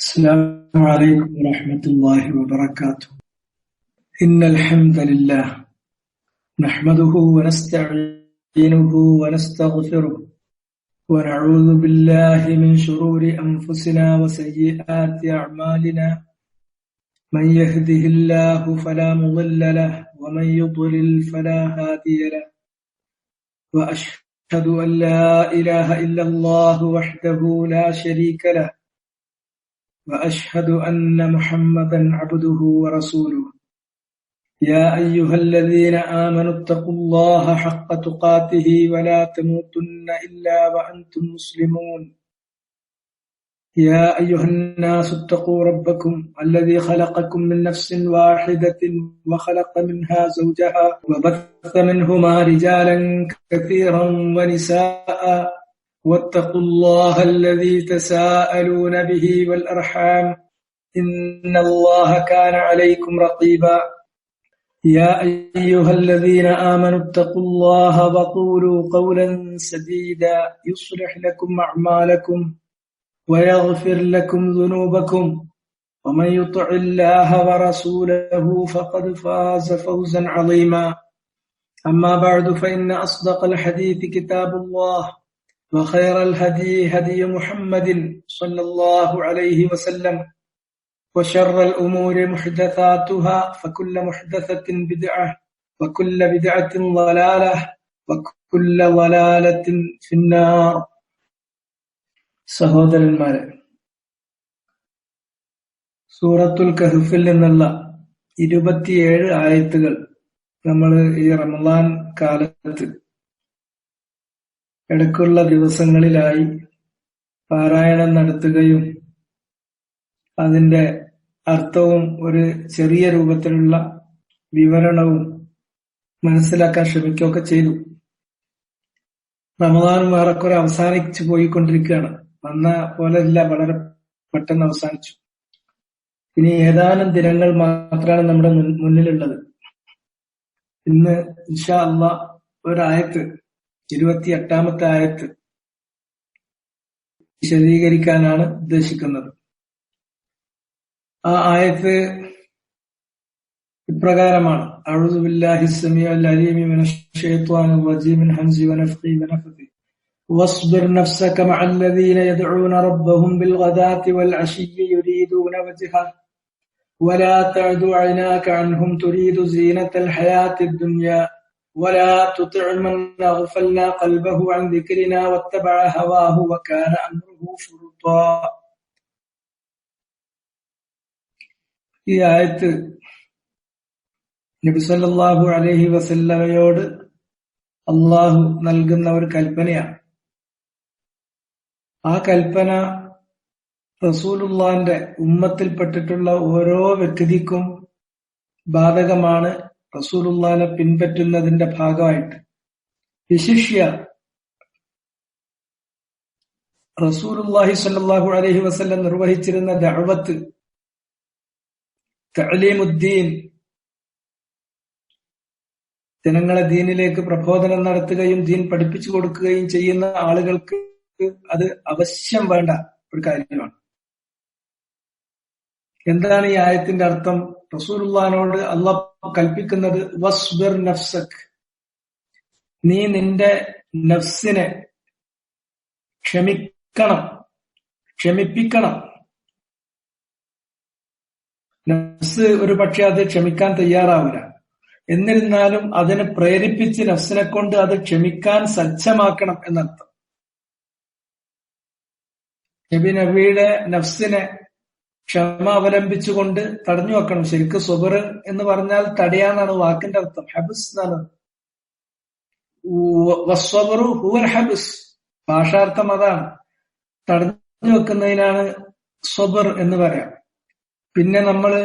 السلام عليكم ورحمة الله وبركاته. إن الحمد لله نحمده ونستعينه ونستغفره ونعوذ بالله من شرور أنفسنا وسيئات أعمالنا. من يهده الله فلا مضل له ومن يضلل فلا هادي له. وأشهد أن لا إله إلا الله وحده لا شريك له وأشهد أن محمدا عبده ورسوله. يا أيها الذين آمنوا اتقوا الله حق تقاته ولا تموتن إلا وأنتم مسلمون. يا أيها الناس اتقوا ربكم الذي خلقكم من نفس واحدة وخلق منها زوجها وبث منهما رجالا كثيرا ونساء واتقوا الله الذي تساءلون به والأرحام إن الله كان عليكم رقيبا. يا أيها الذين آمنوا اتقوا الله وقولوا قولا سديدا يصلح لكم أعمالكم ويغفر لكم ذنوبكم ومن يطع الله ورسوله فقد فاز فوزا عظيما. أما بعد فإن أصدق الحديث كتاب الله وخير الهدي هدي محمد صلى الله عليه وسلم وشر الأمور محدثاتها فكل محدثة بدعة وكل بدعة ضلالة وكل ضلالة في النار. സഹോദരന്മാരെ, സൂറത്തുൽ കഹ്ഫിൽ നിന്നുള്ള 27 ആയത്തുകൾ നമ്മൾ ഈ റമളാൻ കാലത്ത് ഇടയ്ക്കുള്ള ദിവസങ്ങളിലായി പാരായണം നടത്തുകയും അതിന്റെ അർത്ഥവും ഒരു ചെറിയ രൂപത്തിലുള്ള വിവരണവും മനസ്സിലാക്കാൻ ശ്രമിക്കുകയൊക്കെ ചെയ്തു. റമദാനും ഏറെക്കുറെ അവസാനിച്ചു പോയിക്കൊണ്ടിരിക്കുകയാണ്. വന്ന പോലെ ഇല്ല, വളരെ പെട്ടെന്ന് അവസാനിച്ചു. ഇനി ഏതാനും ദിനങ്ങൾ മാത്രമാണ് നമ്മുടെ മുന്നിലുള്ളത്. ഇന്ന് ഇൻഷാ അല്ലാഹ് ഒരായത്ത്, 28ാമത്തെ ആയത്ത് വിശദീകരിക്കാനാണ് ഉദ്ദേശിക്കുന്നത്. ആ ആയത്ത് ഇപ്രകാരമാണ്: അഊദു ബില്ലാഹി സ്സമീഉൽ അലീമി മിനശ് ശൈത്വാനിർ റജീം മിൻ ഹംസി വനഫ്ഖി വനഫ്ഥി വസ്ബിർ നഫ്സക മഅല്ലദീന യദ്ഊന റബ്ബഹും ബിൽഗദാത്തി വൽഅശിയ്യി യുരീദൂന വജ്ഹ വലാ തഅദു ഐനാക അൻഹും തുരീദു സീനത്തൽ ഹയാത്തിദ് ദുനിയ ولا تطع من أغفلنا قلبه عن ذكرنا واتبع هواه وكان أمره فرطا. ഈ ആയത്ത് നബി സല്ലല്ലാഹു അലൈഹി വസല്ലമയോട് അല്ലാഹു നൽകുന്ന ഒരു കൽപ്പനയാണ്. ആ കൽപ്പന റസൂലുള്ളാഹിന്റെ ഉമ്മത്തിൽപ്പെട്ടിട്ടുള്ള ഓരോ വ്യക്തിക്കും ബാധകമാണ്. റസൂലുള്ളാഹിനെ പിൻപറ്റുന്നതിന്റെ ഭാഗമായിട്ട് വിശിഷ്യ റസൂലുള്ളാഹി സ്വല്ലല്ലാഹു അലൈഹി വസല്ലം നിർവഹിച്ചിരുന്ന ദഅവത്ത്, തഅലീമുദ്ദീൻ, ജനങ്ങളെ ദീനിലേക്ക് പ്രബോധനം നടത്തുകയും ദീൻ പഠിപ്പിച്ചു കൊടുക്കുകയും ചെയ്യുന്ന ആളുകൾക്ക് അത് അവശ്യം വേണ്ട ഒരു കാര്യമാണ്. എന്താണ് ഈ ആയത്തിന്റെ അർത്ഥം? റസൂലുള്ളാഹിനോട് അല്ലാഹ് കൽപ്പിക്കുന്നത് വസ്ബിർ നഫ്സക്, നീ നിന്റെ നഫ്സിനെ ക്ഷമിപ്പിക്കണം. നഫ്സ് ഒരു പക്ഷെ അത് ക്ഷമിക്കാൻ തയ്യാറാവില്ല. എന്നിരുന്നാലും അതിനെ പ്രേരിപ്പിച്ച് നഫ്സിനെ കൊണ്ട് അത് ക്ഷമിക്കാൻ സജ്ജമാക്കണം എന്നർത്ഥം. നബിയുടെ നഫ്സിനെ ക്ഷമ അവലംബിച്ചുകൊണ്ട് തടഞ്ഞു വെക്കണം. ശരിക്കും സുബർ എന്ന് പറഞ്ഞാൽ തടയാന്നാണ് വാക്കിന്റെ അർത്ഥം. ഹബ്സ് എന്നാണ്. വസ്വബറു ഹുവൽ ഹബ്സ്, ഭാഷാർത്ഥം അതാണ്. തടഞ്ഞു വെക്കുന്നതിനാണ് സ്വബർ എന്ന് പറയാം. പിന്നെ നമ്മള്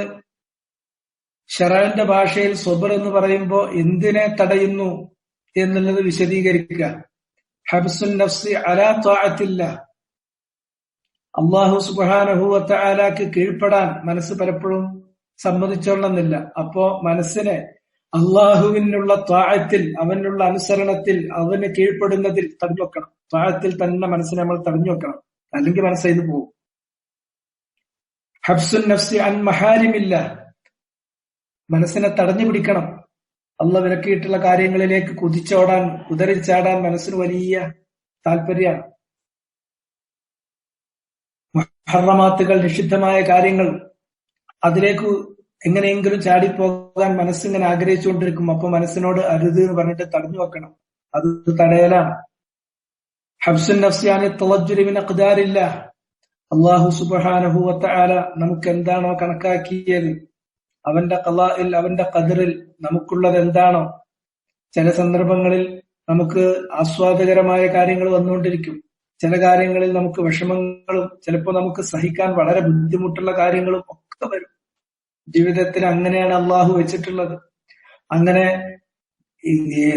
ശറഅന്റെ ഭാഷയിൽ സ്വബർ എന്ന് പറയുമ്പോൾ എന്തിനെ തടയുന്നു എന്നുള്ളത് വിശദീകരിക്കുക. ഹബ്സുൻ നഫ്സി അലാ ത്വാഅത്തില്ലാഹ്, അല്ലാഹു സുബ്ഹാനഹു വ തആലക്ക് കീഴ്പ്പെടാൻ മനസ്സ് പലപ്പോഴും സമ്മതിച്ചോളണമെന്നില്ല. അപ്പോ മനസ്സിനെ അള്ളാഹുവിനുള്ള ത്വാഅത്തിൽ, അവനുള്ള അനുസരണത്തിൽ, അവന് കീഴ്പ്പെടുന്നതിൽ തടഞ്ഞു വെക്കണം. ത്വാഅത്തിൽ തന്നെ മനസ്സിനെ നമ്മൾ തടഞ്ഞു വെക്കണം, അല്ലെങ്കിൽ മനസ്സൈന്ന് പോകും. ഹബ്സുൻ നഫ്സി അൻ മഹാരിമില്ല, മനസ്സിനെ തടഞ്ഞു പിടിക്കണം. അള്ളാഹ് വിലക്കിയിട്ടുള്ള കാര്യങ്ങളിലേക്ക് കുതിച്ചാടാൻ മനസ്സിന് വലിയ താല്പര്യമാണ്. മുഹറമാത്തുകൾ, നിഷിദ്ധമായ കാര്യങ്ങൾ, അതിലേക്ക് എങ്ങനെയെങ്കിലും ചാടിപ്പോകാൻ മനസ്സിങ്ങനെ ആഗ്രഹിച്ചുകൊണ്ടിരിക്കും. അപ്പൊ മനസ്സിനോട് അരുത് എന്ന് പറഞ്ഞിട്ട് തടഞ്ഞു വെക്കണം. അത് തടയലാണ്. ഹബ്സുൻ നഫ്സിയാനി തവജ്ജുരി മിൻ അഖ്ദാരില്ലാ, അല്ലാഹു സുബ്ഹാനഹു വ തആല നമുക്ക് എന്താണോ കണക്കാക്കിയത്, അവന്റെ ഖളാഇൽ, അവന്റെ ഖദറിൽ നമുക്കുള്ളത് എന്താണോ. ചില സന്ദർഭങ്ങളിൽ നമുക്ക് ആസ്വാദകരമായ കാര്യങ്ങൾ വന്നുകൊണ്ടിരിക്കും. ചില കാര്യങ്ങളിൽ നമുക്ക് വിഷമങ്ങളും ചിലപ്പോൾ നമുക്ക് സഹിക്കാൻ വളരെ ബുദ്ധിമുട്ടുള്ള കാര്യങ്ങളും ഒക്കെ വരും. ജീവിതത്തിൽ അങ്ങനെയാണ് അള്ളാഹു വെച്ചിട്ടുള്ളത്. അങ്ങനെ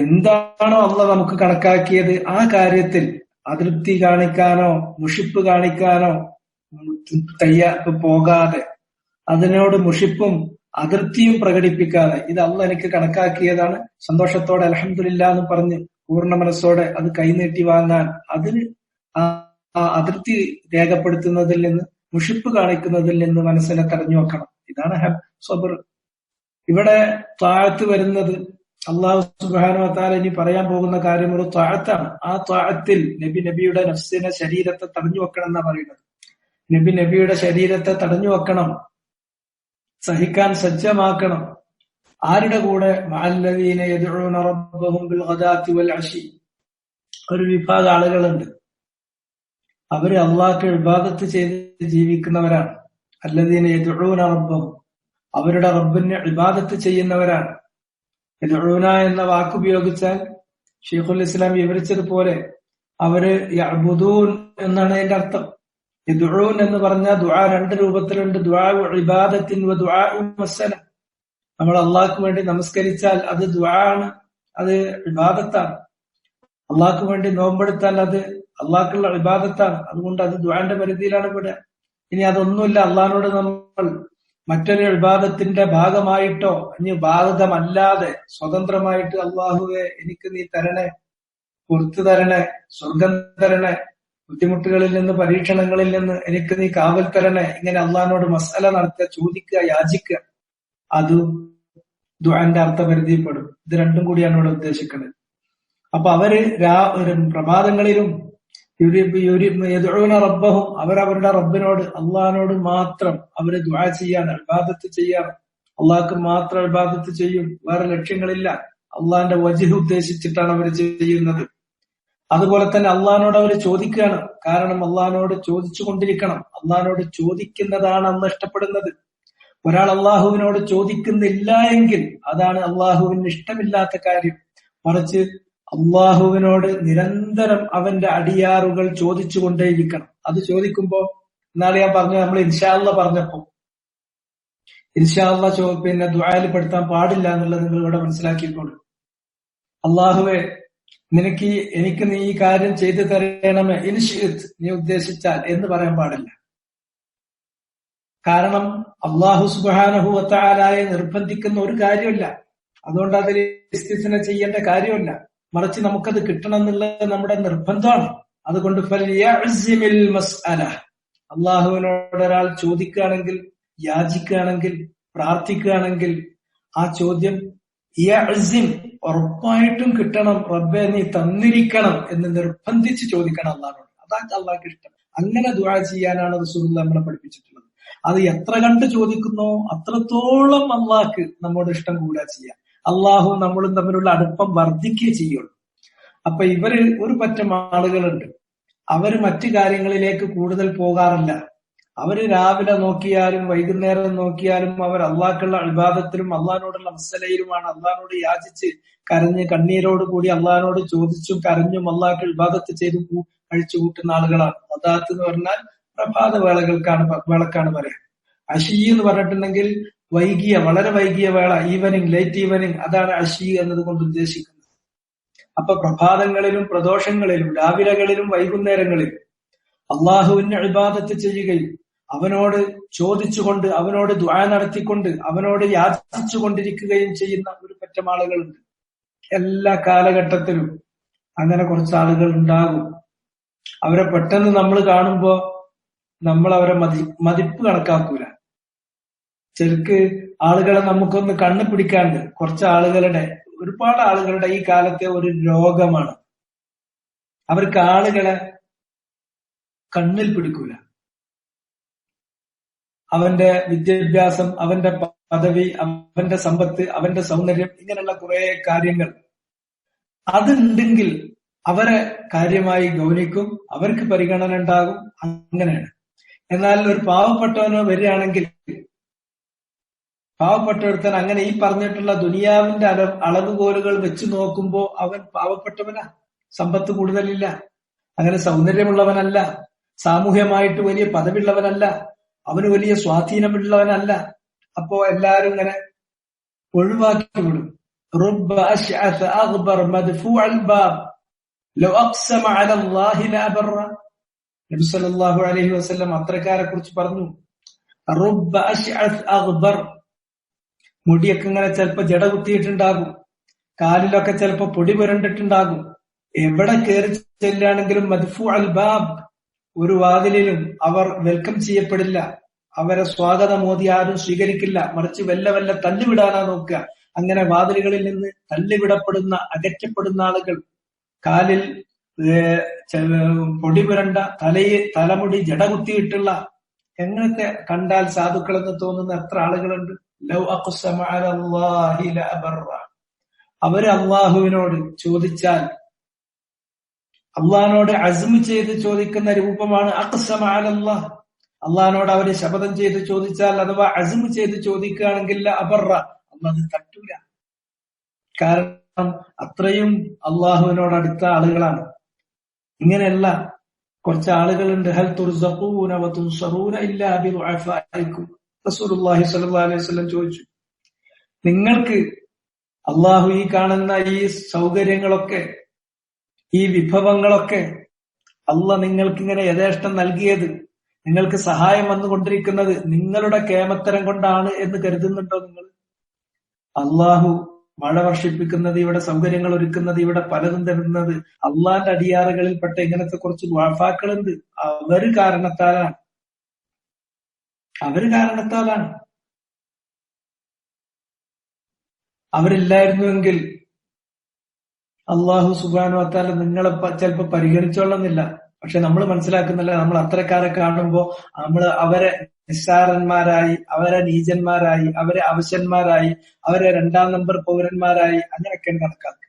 എന്താണോ അള്ളാഹ് നമുക്ക് കണക്കാക്കിയത് ആ കാര്യത്തിൽ അതൃപ്തി കാണിക്കാനോ മുഷിപ്പ് കാണിക്കാനോ പോകാതെ, അതിനോട് മുഷിപ്പും അതൃപ്തിയും പ്രകടിപ്പിക്കാതെ, ഇത് അള്ളാഹ് എനിക്ക് കണക്കാക്കിയതാണ്, സന്തോഷത്തോടെ അൽഹംദുലില്ലാ എന്ന് പറഞ്ഞ് പൂർണ്ണ മനസ്സോടെ അത് കൈനീട്ടി വാങ്ങാൻ, അതിന് ആ അതൃപ്തി രേഖപ്പെടുത്തുന്നതിൽ നിന്ന്, മുഷിപ്പ് കാണിക്കുന്നതിൽ നിന്ന് മനസ്സിനെ തടഞ്ഞു വെക്കണം. ഇതാണ് സബർ. ഇവിടെ ത്വാഅത്ത് വരുന്നത്, അല്ലാഹു സുബ്ഹാനഹു വ തആല ഇനി പറയാൻ പോകുന്ന കാര്യം ഒരു ത്വാഅത്താണ്. ആ ത്വാഅത്തിൽ നബിയുടെ നഫ്സിനെ, ശരീരത്തെ തടഞ്ഞു വെക്കണം എന്നാ പറയുന്നത്. നബിയുടെ ശരീരത്തെ തടഞ്ഞു വെക്കണം, സഹിക്കാൻ സജ്ജമാക്കണം. ആരുടെ കൂടെ? മഅല്ലദീന യദ്ഊന റബ്ബഹും ബിൽ ഗദാത്തി വൽ അശി. ഒരു വിഭാഗം ആളുകളുണ്ട്, അവര് അള്ളാഹ്ക്ക് ഇബാദത്ത് ചെയ്ത് ജീവിക്കുന്നവരാണ്. അല്ലദീന യദ്ഊന റബ്ബഹും, അവരുടെ റബ്ബിനെ ഇബാദത്ത് ചെയ്യുന്നവരാണ്. യദ്ഊന എന്ന വാക്കുപയോഗിച്ചാൽ ശൈഖുൽ ഇസ്ലാം വിവരിച്ചതുപോലെ അവര് യഅ്ബുദൂൻ എന്നാണ് അതിന്റെ അർത്ഥം. യദ്ഊൻ എന്ന് പറഞ്ഞാൽ ദുആ രണ്ട് രൂപത്തിലുണ്ട്. ദുആഉ ഇബാദത്തിൻ വ ദുആഉ മസ്അല. നമ്മൾ അള്ളാഹ്ക്ക് വേണ്ടി നമസ്കരിച്ചാൽ അത് ദുആ ആണ്, അത് ഇബാദത്താണ്. അള്ളാഹ്ക്ക് വേണ്ടി നോമ്പെടുത്താൽ അത് അള്ളാഹ്ക്കുള്ള ഇബാദത്താണ്. അതുകൊണ്ട് അത് ദുആന്റെ പരിധിയിലാണ് ഇവിടെ. ഇനി അതൊന്നുമില്ല, അള്ളാഹിനോട് നമ്മൾ മറ്റൊരു ഇബാദത്തിന്റെ ഭാഗമായിട്ടോ ഇനി ബാധകമല്ലാതെ സ്വതന്ത്രമായിട്ട് അള്ളാഹുവെ എനിക്ക് നീ തരണേ, പുറത്തു തരണേ, സ്വർഗം തരണേ, ബുദ്ധിമുട്ടുകളിൽ നിന്ന്, പരീക്ഷണങ്ങളിൽ നിന്ന് എനിക്ക് നീ കാവൽ തരണേ, ഇങ്ങനെ അള്ളാഹിനോട് മസ്അല നടത്തുക, ചോദിക്കുക, യാചിക്കുക, അത് ദുആന്റെ അർത്ഥപരിധിയിൽപ്പെടും. ഇത് രണ്ടും കൂടിയാണ് ഇവിടെ ഉദ്ദേശിക്കുന്നത്. അപ്പൊ അവര് പ്രഭാതങ്ങളിലും യദ്ഊന റബ്ബഹും, അവരവരുടെ റബ്ബിനോട്, അള്ളാഹിനോട് മാത്രം അവര് ദുആ ചെയ്യാണ്, ഇബാദത്ത് ചെയ്യാണ്. അള്ളാഹ്ക്ക് മാത്രം ഇബാദത്ത് ചെയ്യും, വേറെ ലക്ഷ്യങ്ങളില്ല. അള്ളാഹിന്റെ വജ്ഹ് ഉദ്ദേശിച്ചിട്ടാണ് അവർ ചെയ്യുന്നത്. അതുപോലെ തന്നെ അള്ളാഹിനോട് അവർ ചോദിക്കുകയാണ്. കാരണം അള്ളാഹിനോട് ചോദിച്ചു കൊണ്ടിരിക്കണം. അള്ളാഹിനോട് ചോദിക്കുന്നതാണ് അള്ളാഹ് ഇഷ്ടപ്പെടുന്നത്. ഒരാൾ അള്ളാഹുവിനോട് ചോദിക്കുന്നില്ല എങ്കിൽ അതാണ് അള്ളാഹുവിന് ഇഷ്ടമില്ലാത്ത കാര്യം. മറിച്ച് അള്ളാഹുവിനോട് നിരന്തരം അവന്റെ അടിയാറുകൾ ചോദിച്ചുകൊണ്ടേയിരിക്കണം. അത് ചോദിക്കുമ്പോ, എന്നാണ് ഞാൻ പറഞ്ഞു, നമ്മൾ ഇൻഷാ അല്ലാഹ് പറഞ്ഞപ്പോ ഇൻഷാ അല്ലാഹ് പിന്നെ ദുആയിൽ പെടുത്താൻ പാടില്ല എന്നുള്ളത് നിങ്ങൾ ഇവിടെ മനസ്സിലാക്കിയിട്ടുണ്ട്. അള്ളാഹുവെ എനിക്ക് നീ ഈ കാര്യം ചെയ്തു തരണമേ, ഇൻഷിഅ്ത്, നീ ഉദ്ദേശിച്ചാൽ എന്ന് പറയാൻ പാടില്ല. കാരണം അള്ളാഹു സുബ്ഹാനഹു വ തആലയെ നിർബന്ധിക്കുന്ന ഒരു കാര്യമില്ല. അതുകൊണ്ട് അതിൽ ഇസ്തിസ്ന ചെയ്യേണ്ട കാര്യമില്ല. മറിച്ച് നമുക്കത് കിട്ടണം എന്നുള്ളത് നമ്മുടെ നിർബന്ധമാണ്. അതുകൊണ്ട് ഫൽയഅ്സിമിൽ മസ്അല, അള്ളാഹുവിനോട് ഒരാൾ ചോദിക്കുകയാണെങ്കിൽ, യാചിക്കുകയാണെങ്കിൽ, പ്രാർത്ഥിക്കുകയാണെങ്കിൽ ആ ചോദ്യം യഅ്സിം, ഉറപ്പായിട്ടും കിട്ടണം. റബ്ബേ നീ തന്നിരിക്കണം എന്ന് നിർബന്ധിച്ച് ചോദിക്കണം അള്ളാഹിനോട്. അതാണ് അള്ളാഹ്ക്ക് ഇഷ്ടം. അങ്ങനെ ദുആ ചെയ്യാനാണ് റസൂലുള്ളാഹി നമ്മളെ പഠിപ്പിച്ചിട്ടുള്ളത്. അത് എത്ര കണ്ട് ചോദിക്കുന്നോ അത്രത്തോളം അള്ളാഹ്ക്ക് നമ്മോട് ഇഷ്ടം കൂടാ ചെയ്യാം. അള്ളാഹു നമ്മളും തമ്മിലുള്ള അടുപ്പം വർദ്ധിക്കുകയേ ചെയ്യുള്ളൂ. അപ്പൊ ഇവര് ഒരു പറ്റം ആളുകളുണ്ട്, അവര് മറ്റു കാര്യങ്ങളിലേക്ക് കൂടുതൽ പോകാറില്ല. അവര് രാവിലെ നോക്കിയാലും വൈകുന്നേരം നോക്കിയാലും അവർ അള്ളാഹ്ക്കുള്ള ഇബാദത്തിലും അള്ളാഹിനോടുള്ള മസ്അലയിലുമാണ്. അള്ളാഹിനോട് യാചിച്ച് കരഞ്ഞ് കണ്ണീരോട് കൂടി അള്ളാഹിനോട് ചോദിച്ചും കരഞ്ഞും അള്ളാഹ്ക്ക് ഇബാദത്ത് ചെയ്തും കഴിച്ചു കൂട്ടുന്ന ആളുകളാണ്. അദാത്ത് എന്ന് പറഞ്ഞാൽ പ്രഭാത വേളക്കാണ് പറയാ. അശി എന്ന് പറഞ്ഞിട്ടുണ്ടെങ്കിൽ വളരെ വൈകിയ വേള, ഈവനിങ്, ലേറ്റ് ഈവനിങ്, അതാണ് അശി എന്നതുകൊണ്ട് ഉദ്ദേശിക്കുന്നത്. അപ്പൊ പ്രഭാതങ്ങളിലും പ്രദോഷങ്ങളിലും രാവിലെകളിലും വൈകുന്നേരങ്ങളിലും അള്ളാഹുവിന് ഇബാദത്ത് ചെയ്യുകയും അവനോട് ചോദിച്ചുകൊണ്ട്, അവനോട് ദുആ നടത്തിക്കൊണ്ട്, അവനോട് യാചിച്ചു കൊണ്ടിരിക്കുകയും ചെയ്യുന്ന ഒരു പറ്റം ആളുകളുണ്ട്. എല്ലാ കാലഘട്ടത്തിലും അങ്ങനെ കുറച്ച് ആളുകൾ ഉണ്ടാകും. അവരെ പെട്ടെന്ന് നമ്മൾ കാണുമ്പോ നമ്മൾ അവരെ മതിപ്പ് കണക്കാക്കൂല. ശരിക്ക് ആളുകളെ നമുക്കൊന്ന് കണ്ണു പിടിക്കാണ്ട് കുറച്ച് ആളുകളുടെ, ഒരുപാട് ആളുകളുടെ ഈ കാലത്തെ ഒരു രോഗമാണ്. അവർക്ക് ആളുകളെ കണ്ണിൽ പിടിക്കൂല. അവന്റെ വിദ്യാഭ്യാസം, അവന്റെ പദവി, അവന്റെ സമ്പത്ത്, അവന്റെ സൗന്ദര്യം, ഇങ്ങനെയുള്ള കുറെ കാര്യങ്ങൾ അതുണ്ടെങ്കിൽ അവരെ കാര്യമായി ഗൗനിക്കും, അവർക്ക് പരിഗണന ഉണ്ടാകും. അങ്ങനെയാണ്. എന്നാൽ ഒരു പാവപ്പെട്ടവനോ വരികയാണെങ്കിൽ, പാവപ്പെട്ടവരുത്തൻ അങ്ങനെ ഈ പറഞ്ഞിട്ടുള്ള ദുനിയാവിന്റെ അളവുകോലുകൾ വെച്ച് നോക്കുമ്പോ അവൻ പാവപ്പെട്ടവനാ, സമ്പത്ത് കൂടുതലില്ല, അങ്ങനെ സൗന്ദര്യമുള്ളവനല്ല, സാമൂഹ്യമായിട്ട് വലിയ പദവിയുള്ളവനല്ല, അവന് വലിയ സ്വാധീനമുള്ളവനല്ല. അപ്പോ എല്ലാരും ഇങ്ങനെ ഒഴിവാക്കി വിടും. റബ്ബ അശ്അത അഗ്ബർ മദ്ഫൂഅൽ ബാബ് ലൗ അഖ്സമ അല അല്ലാഹി ലഅബറ. നബി സല്ലല്ലാഹു അലൈഹി വസല്ലം അത്രക്കാരെ കുറിച്ച് പറഞ്ഞു. റബ്ബ അശ്അത അഗ്ബർ, മുടിയൊക്കെ ഇങ്ങനെ ചിലപ്പോ ജട കുത്തിയിട്ടുണ്ടാകും, കാലിലൊക്കെ ചിലപ്പോ പൊടി പുരണ്ടിട്ടുണ്ടാകും. എവിടെ കയറി ചെല്ലുകയാണെങ്കിലും മദ്ഫൂഅൽ ബാബ്, ഒരു വാതിലിലും അവർ വെൽക്കം ചെയ്യപ്പെടില്ല, അവരെ സ്വാഗതമോദി ആരും സ്വീകരിക്കില്ല, മറിച്ച് വല്ല തള്ളിവിടാനാ നോക്കുക. അങ്ങനെ വാതിലുകളിൽ നിന്ന് തള്ളിവിടപ്പെടുന്ന, അകറ്റപ്പെടുന്ന ആളുകൾ, കാലിൽ പൊടി പുരണ്ട, തലമുടി ജട കുത്തിയിട്ടുള്ള, എങ്ങനത്തെ കണ്ടാൽ സാധുക്കൾ എന്ന് തോന്നുന്ന എത്ര ആളുകളുണ്ട്. ലൗ അഖ്സമ അലല്ലാഹി ലഅബറ, അവര് അള്ളാഹുവിനോട് ചോദിച്ചാൽ, അള്ളാഹിനോട് അസ്മ് ചെയ്ത് ചോദിക്കുന്ന രൂപമാണ് അഖ്സമ അലല്ലാഹ്. അള്ളാഹിനോട് അവര് ശപഥം ചെയ്ത് ചോദിച്ചാൽ, അഥവാ അസ്മ് ചെയ്ത് ചോദിക്കുകയാണെങ്കിൽ അബറ, അള്ളാഹ് തട്ടൂല. കാരണം അത്രയും അള്ളാഹുവിനോട് അടുത്ത ആളുകളാണ്. ഇങ്ങനെയല്ല കുറച്ച് ആളുകളുണ്ട്. ഹൽ തുർസഖൂന വ തുൻസറൂന ഇല്ലാ ബിദുഅഫാഇക്കും. റസൂലുള്ളാഹി സ്വല്ലല്ലാഹു അലൈഹി വസല്ലം ചോദിച്ചു, നിങ്ങൾക്ക് അള്ളാഹു ഈ കാണുന്ന ഈ സൗകര്യങ്ങളൊക്കെ, ഈ വിഭവങ്ങളൊക്കെ അള്ളാഹ് നിങ്ങൾക്ക് ഇങ്ങനെ യഥേഷ്ടം നൽകിയത്, നിങ്ങൾക്ക് സഹായം വന്നുകൊണ്ടിരിക്കുന്നത് നിങ്ങളുടെ കേമത്തരം കൊണ്ടാണ് എന്ന് കരുതുന്നുണ്ടോ നിങ്ങൾ? അള്ളാഹു മഴ വർഷിപ്പിക്കുന്നത്, ഇവിടെ സൗകര്യങ്ങൾ ഒരുക്കുന്നത്, ഇവിടെ പലതും തരുന്നത് അള്ളാന്റെ അടിയാറുകളിൽപ്പെട്ട ഇങ്ങനത്തെ കുറച്ച് വാഫാക്കളുണ്ട്. അവര് കാരണത്താലാണ്. അവരില്ലായിരുന്നുവെങ്കിൽ അള്ളാഹു സുബ്ഹാനഹു വ തആല നിങ്ങളെ ചിലപ്പോ പരിഗണിച്ചോളുന്നില്ല. പക്ഷെ നമ്മൾ മനസ്സിലാക്കുന്നില്ല. നമ്മൾ അത്രക്കാരെ കാണുമ്പോ നമ്മൾ അവരെ നിസ്സാരന്മാരായി, അവരെ നീചന്മാരായി, അവരെ അവശന്മാരായി, അവരെ 2ാം നമ്പർ പൗരന്മാരായി അങ്ങനെയൊക്കെയാണ് കണക്കാക്കുക.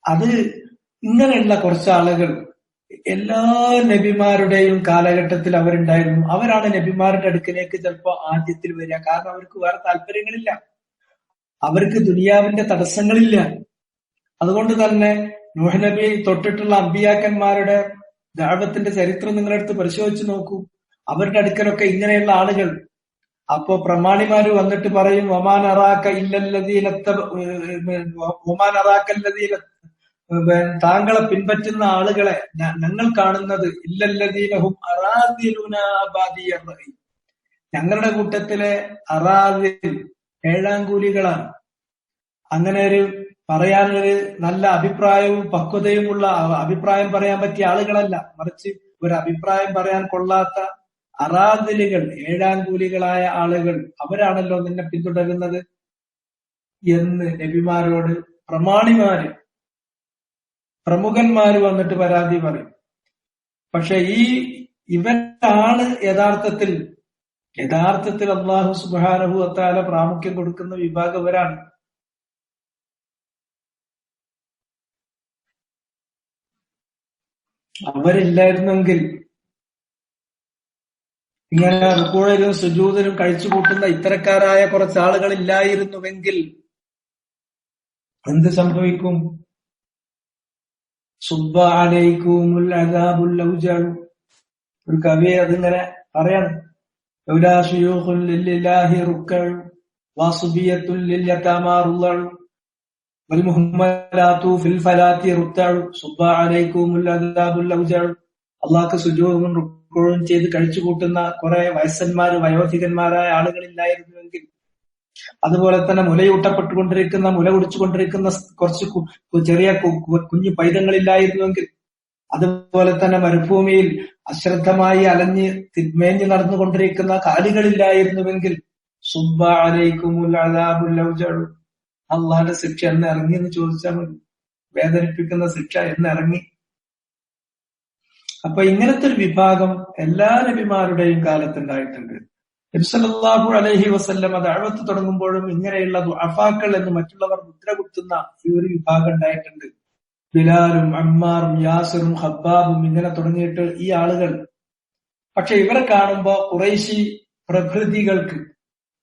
അത് ഇങ്ങനെയുള്ള കുറച്ച് ആളുകൾ എല്ലാ നബിമാരുടെയും കാലഘട്ടത്തിൽ അവരുണ്ടായിരുന്നു. അവരാണ് നബിമാരുടെ അടുക്കിലേക്ക് ചിലപ്പോ ആദ്യത്തിൽ വരിക. കാരണം അവർക്ക് വേറെ താല്പര്യങ്ങളില്ല, അവർക്ക് ദുനിയാവിന്റെ തടസ്സങ്ങളില്ല. അതുകൊണ്ട് തന്നെ നൂഹ് നബി തൊട്ടിട്ടുള്ള അമ്പിയാക്കന്മാരുടെ ദഅവത്തിന്റെ ചരിത്രം നിങ്ങളെടുത്ത് പരിശോധിച്ച് നോക്കൂ. അവരുടെ അടുക്കലൊക്കെ ഇങ്ങനെയുള്ള ആളുകൾ. അപ്പോ പ്രമാണിമാര് വന്നിട്ട് പറയും, താങ്കളെ പിൻപറ്റുന്ന ആളുകളെ ഞങ്ങൾ കാണുന്നത് ഇല്ലല്ലദീനഹും അറാദിലുനാ ബാദിയർ റഅയ്, ഞങ്ങളുടെ കൂട്ടത്തിലെ അറാദിൽ ഏഴാങ്കൂലികളാണ്. അങ്ങനെ ഒരു പറയാനൊരു നല്ല അഭിപ്രായവും പക്വതയുമുള്ള അഭിപ്രായം പറയാൻ പറ്റിയ ആളുകളല്ല, മറിച്ച് ഒരു അഭിപ്രായം പറയാൻ കൊള്ളാത്ത അറാദിലുകൾ, ഏഴാങ്കൂലികളായ ആളുകൾ, അവരാണല്ലോ നിന്നെ പിന്തുടരുന്നത് എന്ന് നബിമാരോട് പ്രമാണിമാര്, പ്രമുഖന്മാര് വന്നിട്ട് പരാതി പറയും. പക്ഷെ ഇവരാണ് യഥാർത്ഥത്തിൽ അല്ലാഹു സുബ്ഹാനഹു വ തആല പ്രാമുഖ്യം കൊടുക്കുന്ന വിഭാഗം ഇവരാണ്. അവരില്ലായിരുന്നെങ്കിൽ, ഇങ്ങനെ റുകൂഇലും സുജൂദിലും കഴിച്ചു കൂട്ടുന്ന ഇത്തരക്കാരായ കുറച്ച് ആളുകൾ ഇല്ലായിരുന്നുവെങ്കിൽ എന്ത് സംഭവിക്കും? സുബ്ബ അലൈക്കുമുൽ അദാബുൽ ഔജഉ. ഒരു കവി അതിങ്ങനെ പറയാണ്, ലൗലാ ശുയൂഖുൻ ലില്ലാഹി റുക്കഉ വസുബിയത്തുൻ ലിൽയതാമാ റുല്ലഉ വൽ മുഹമ്മലാത്തു ഫിൽ ഫലാത്തി റുത്തഉ സുബ്ബ അലൈക്കുമുൽ അദാബുൽ ഔജഉ. അല്ലാഹുക്ക് സുജൂദും റുകൂഉം ചെയ്ത് കഴിച്ചു കൂട്ടുന്ന കുറെ വയസ്സന്മാര്, വയോധികന്മാരായ ആളുകളില്ലായിരുന്നുവെങ്കിൽ, അതുപോലെ തന്നെ മുല കുടിച്ചുകൊണ്ടിരിക്കുന്ന കുറച്ച് ചെറിയ കുഞ്ഞു പൈതങ്ങളില്ലായിരുന്നുവെങ്കിൽ, അതുപോലെ തന്നെ മരുഭൂമിയിൽ അശ്രദ്ധമായി അലഞ്ഞ് തിന്മേഞ്ഞ് നടന്നുകൊണ്ടിരിക്കുന്ന കാലുകളില്ലായിരുന്നുവെങ്കിൽ സുബ്ബ അലൈക്കുമുൽ അദാബുൽ ലൗജഉ, അള്ളാന്റെ ശിക്ഷ എന്ന് ഇറങ്ങി എന്ന് ചോദിച്ചാൽ മതി. വേദനിപ്പിക്കുന്ന ശിക്ഷ എന്ന് ഇറങ്ങി. അപ്പൊ ഇങ്ങനത്തെ ഒരു വിഭാഗം എല്ലാ നബിമാരുടെയും കാലത്തുണ്ടായിട്ടുണ്ട്. നബി സല്ലല്ലാഹു അലൈഹി വസല്ലം ദഅവത്ത് തുടങ്ങുമ്പോഴും ഇങ്ങനെയുള്ള ദുഅഫാക്കൾ എന്ന് മറ്റുള്ളവർ മുദ്ര കുത്തുന്ന ഈ ഒരു വിഭാഗം ഉണ്ടായിട്ടുണ്ട്. ബിലാലും അമ്മാറും യാസിറും ഹബ്ബാബും ഇങ്ങനെ തുടങ്ങിയിട്ട് ഈ ആളുകൾ. പക്ഷെ ഇവരെ കാണുമ്പോ ഖുറൈശി പ്രകൃതികൾക്ക്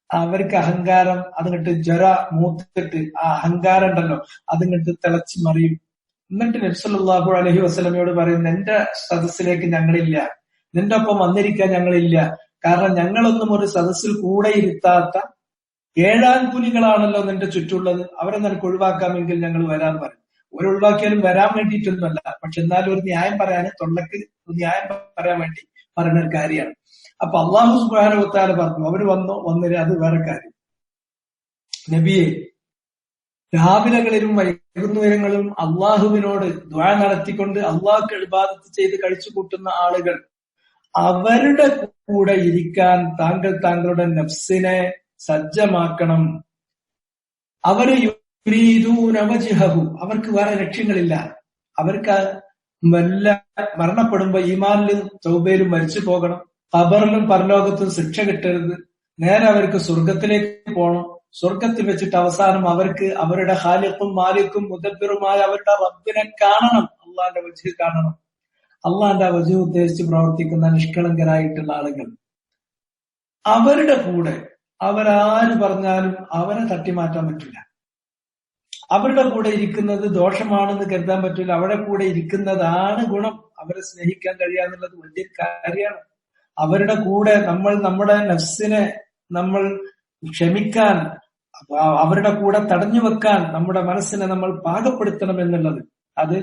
അവർക്ക് അഹങ്കാരം അതിങ്ങട്ട് ജര മൂത്തിട്ട് ആ അഹങ്കാരം ഉണ്ടല്ലോ അതിങ്ങട്ട് തിളച്ച് മറിയും. എന്നിട്ട് നബി സല്ലല്ലാഹു അലൈഹി വസല്ലമയോട് പറയുന്നു, എന്റെ സദസ്സിലേക്ക് ഞങ്ങളില്ല, നിന്റെ ഒപ്പം വന്നിരിക്കാൻ ഞങ്ങളില്ല. കാരണം ഞങ്ങളൊന്നും ഒരു സദസ്സിൽ കൂടെ ഇരുത്താത്ത ഏഴാൻപുലികളാണല്ലോ നിന്റെ ചുറ്റുള്ളത്. അവരെ നിനക്ക് ഒഴിവാക്കാമെങ്കിൽ ഞങ്ങൾ വരാൻ പറയും. ഒരു ഒഴിവാക്കിയാലും വരാൻ വേണ്ടിയിട്ടൊന്നുമല്ല, പക്ഷെ എന്നാലും ഒരു ന്യായം പറയാൻ, തൊള്ളക്ക് ന്യായം പറയാൻ വേണ്ടി പറയുന്ന ഒരു കാര്യമാണ്. അപ്പൊ അള്ളാഹു സുബ്ഹാനഹു വ തആല പറഞ്ഞു, അവര് വന്നില്ല, അത് വേറെ കാര്യം. നബിയെ, രാവിലകളിലും വൈകുന്നേരങ്ങളിലും അള്ളാഹുവിനോട് ദുആ നടത്തിക്കൊണ്ട് അള്ളാഹ്ക്ക് ഇബാദത്ത് ചെയ്ത് കഴിച്ചു കൂട്ടുന്ന ആളുകൾ, അവരുടെ കൂടെ ഇരിക്കാൻ താങ്കൾ താങ്കളുടെ നഫ്സിനെ സജ്ജമാക്കണം. അവര് യുരീദൂന വജ്ഹഹു, അവർക്ക് വേറെ ലക്ഷ്യങ്ങളില്ല. അവർക്ക് വല്ല മരണപ്പെടുമ്പോ ഈമാനിലും തൗബയിലും മരിച്ചു പോകണം, ഖബറിലും പരലോകത്തും ശിക്ഷ കിട്ടരുത്, നേരെ അവർക്ക് സ്വർഗത്തിലേക്ക് പോകണം. സ്വർഗത്തിൽ വെച്ചിട്ട് അവസാനം അവർക്ക് അവരുടെ ഖാലിഖും മാലിക്കും മുദബ്ബിറുമായ അവരുടെ റബ്ബിനെ കാണണം, അള്ളാന്റെ വജ്ഹ് കാണണം. അള്ളാന്റെ വജ്ഹ് ഉദ്ദേശിച്ച് പ്രവർത്തിക്കുന്ന നിഷ്കളങ്കരായിട്ടുള്ള ആളുകൾ, അവരുടെ കൂടെ അവരാര് പറഞ്ഞാലും അവരെ തട്ടിമാറ്റാൻ പറ്റില്ല. അവരുടെ കൂടെ ഇരിക്കുന്നത് ദോഷമാണെന്ന് കരുതാൻ പറ്റില്ല. അവരുടെ കൂടെ ഇരിക്കുന്നതാണ് ഗുണം. അവരെ സ്നേഹിക്കാൻ കഴിയാന്നുള്ളത് വലിയൊരു കാര്യമാണ്. അവരുടെ കൂടെ നമ്മൾ നമ്മുടെ നഫ്സിനെ നമ്മൾ ക്ഷമിക്കാൻ, അവരുടെ കൂടെ തടഞ്ഞു വെക്കാൻ നമ്മുടെ മനസ്സിനെ നമ്മൾ പാകപ്പെടുത്തണം എന്നുള്ളത്, അത്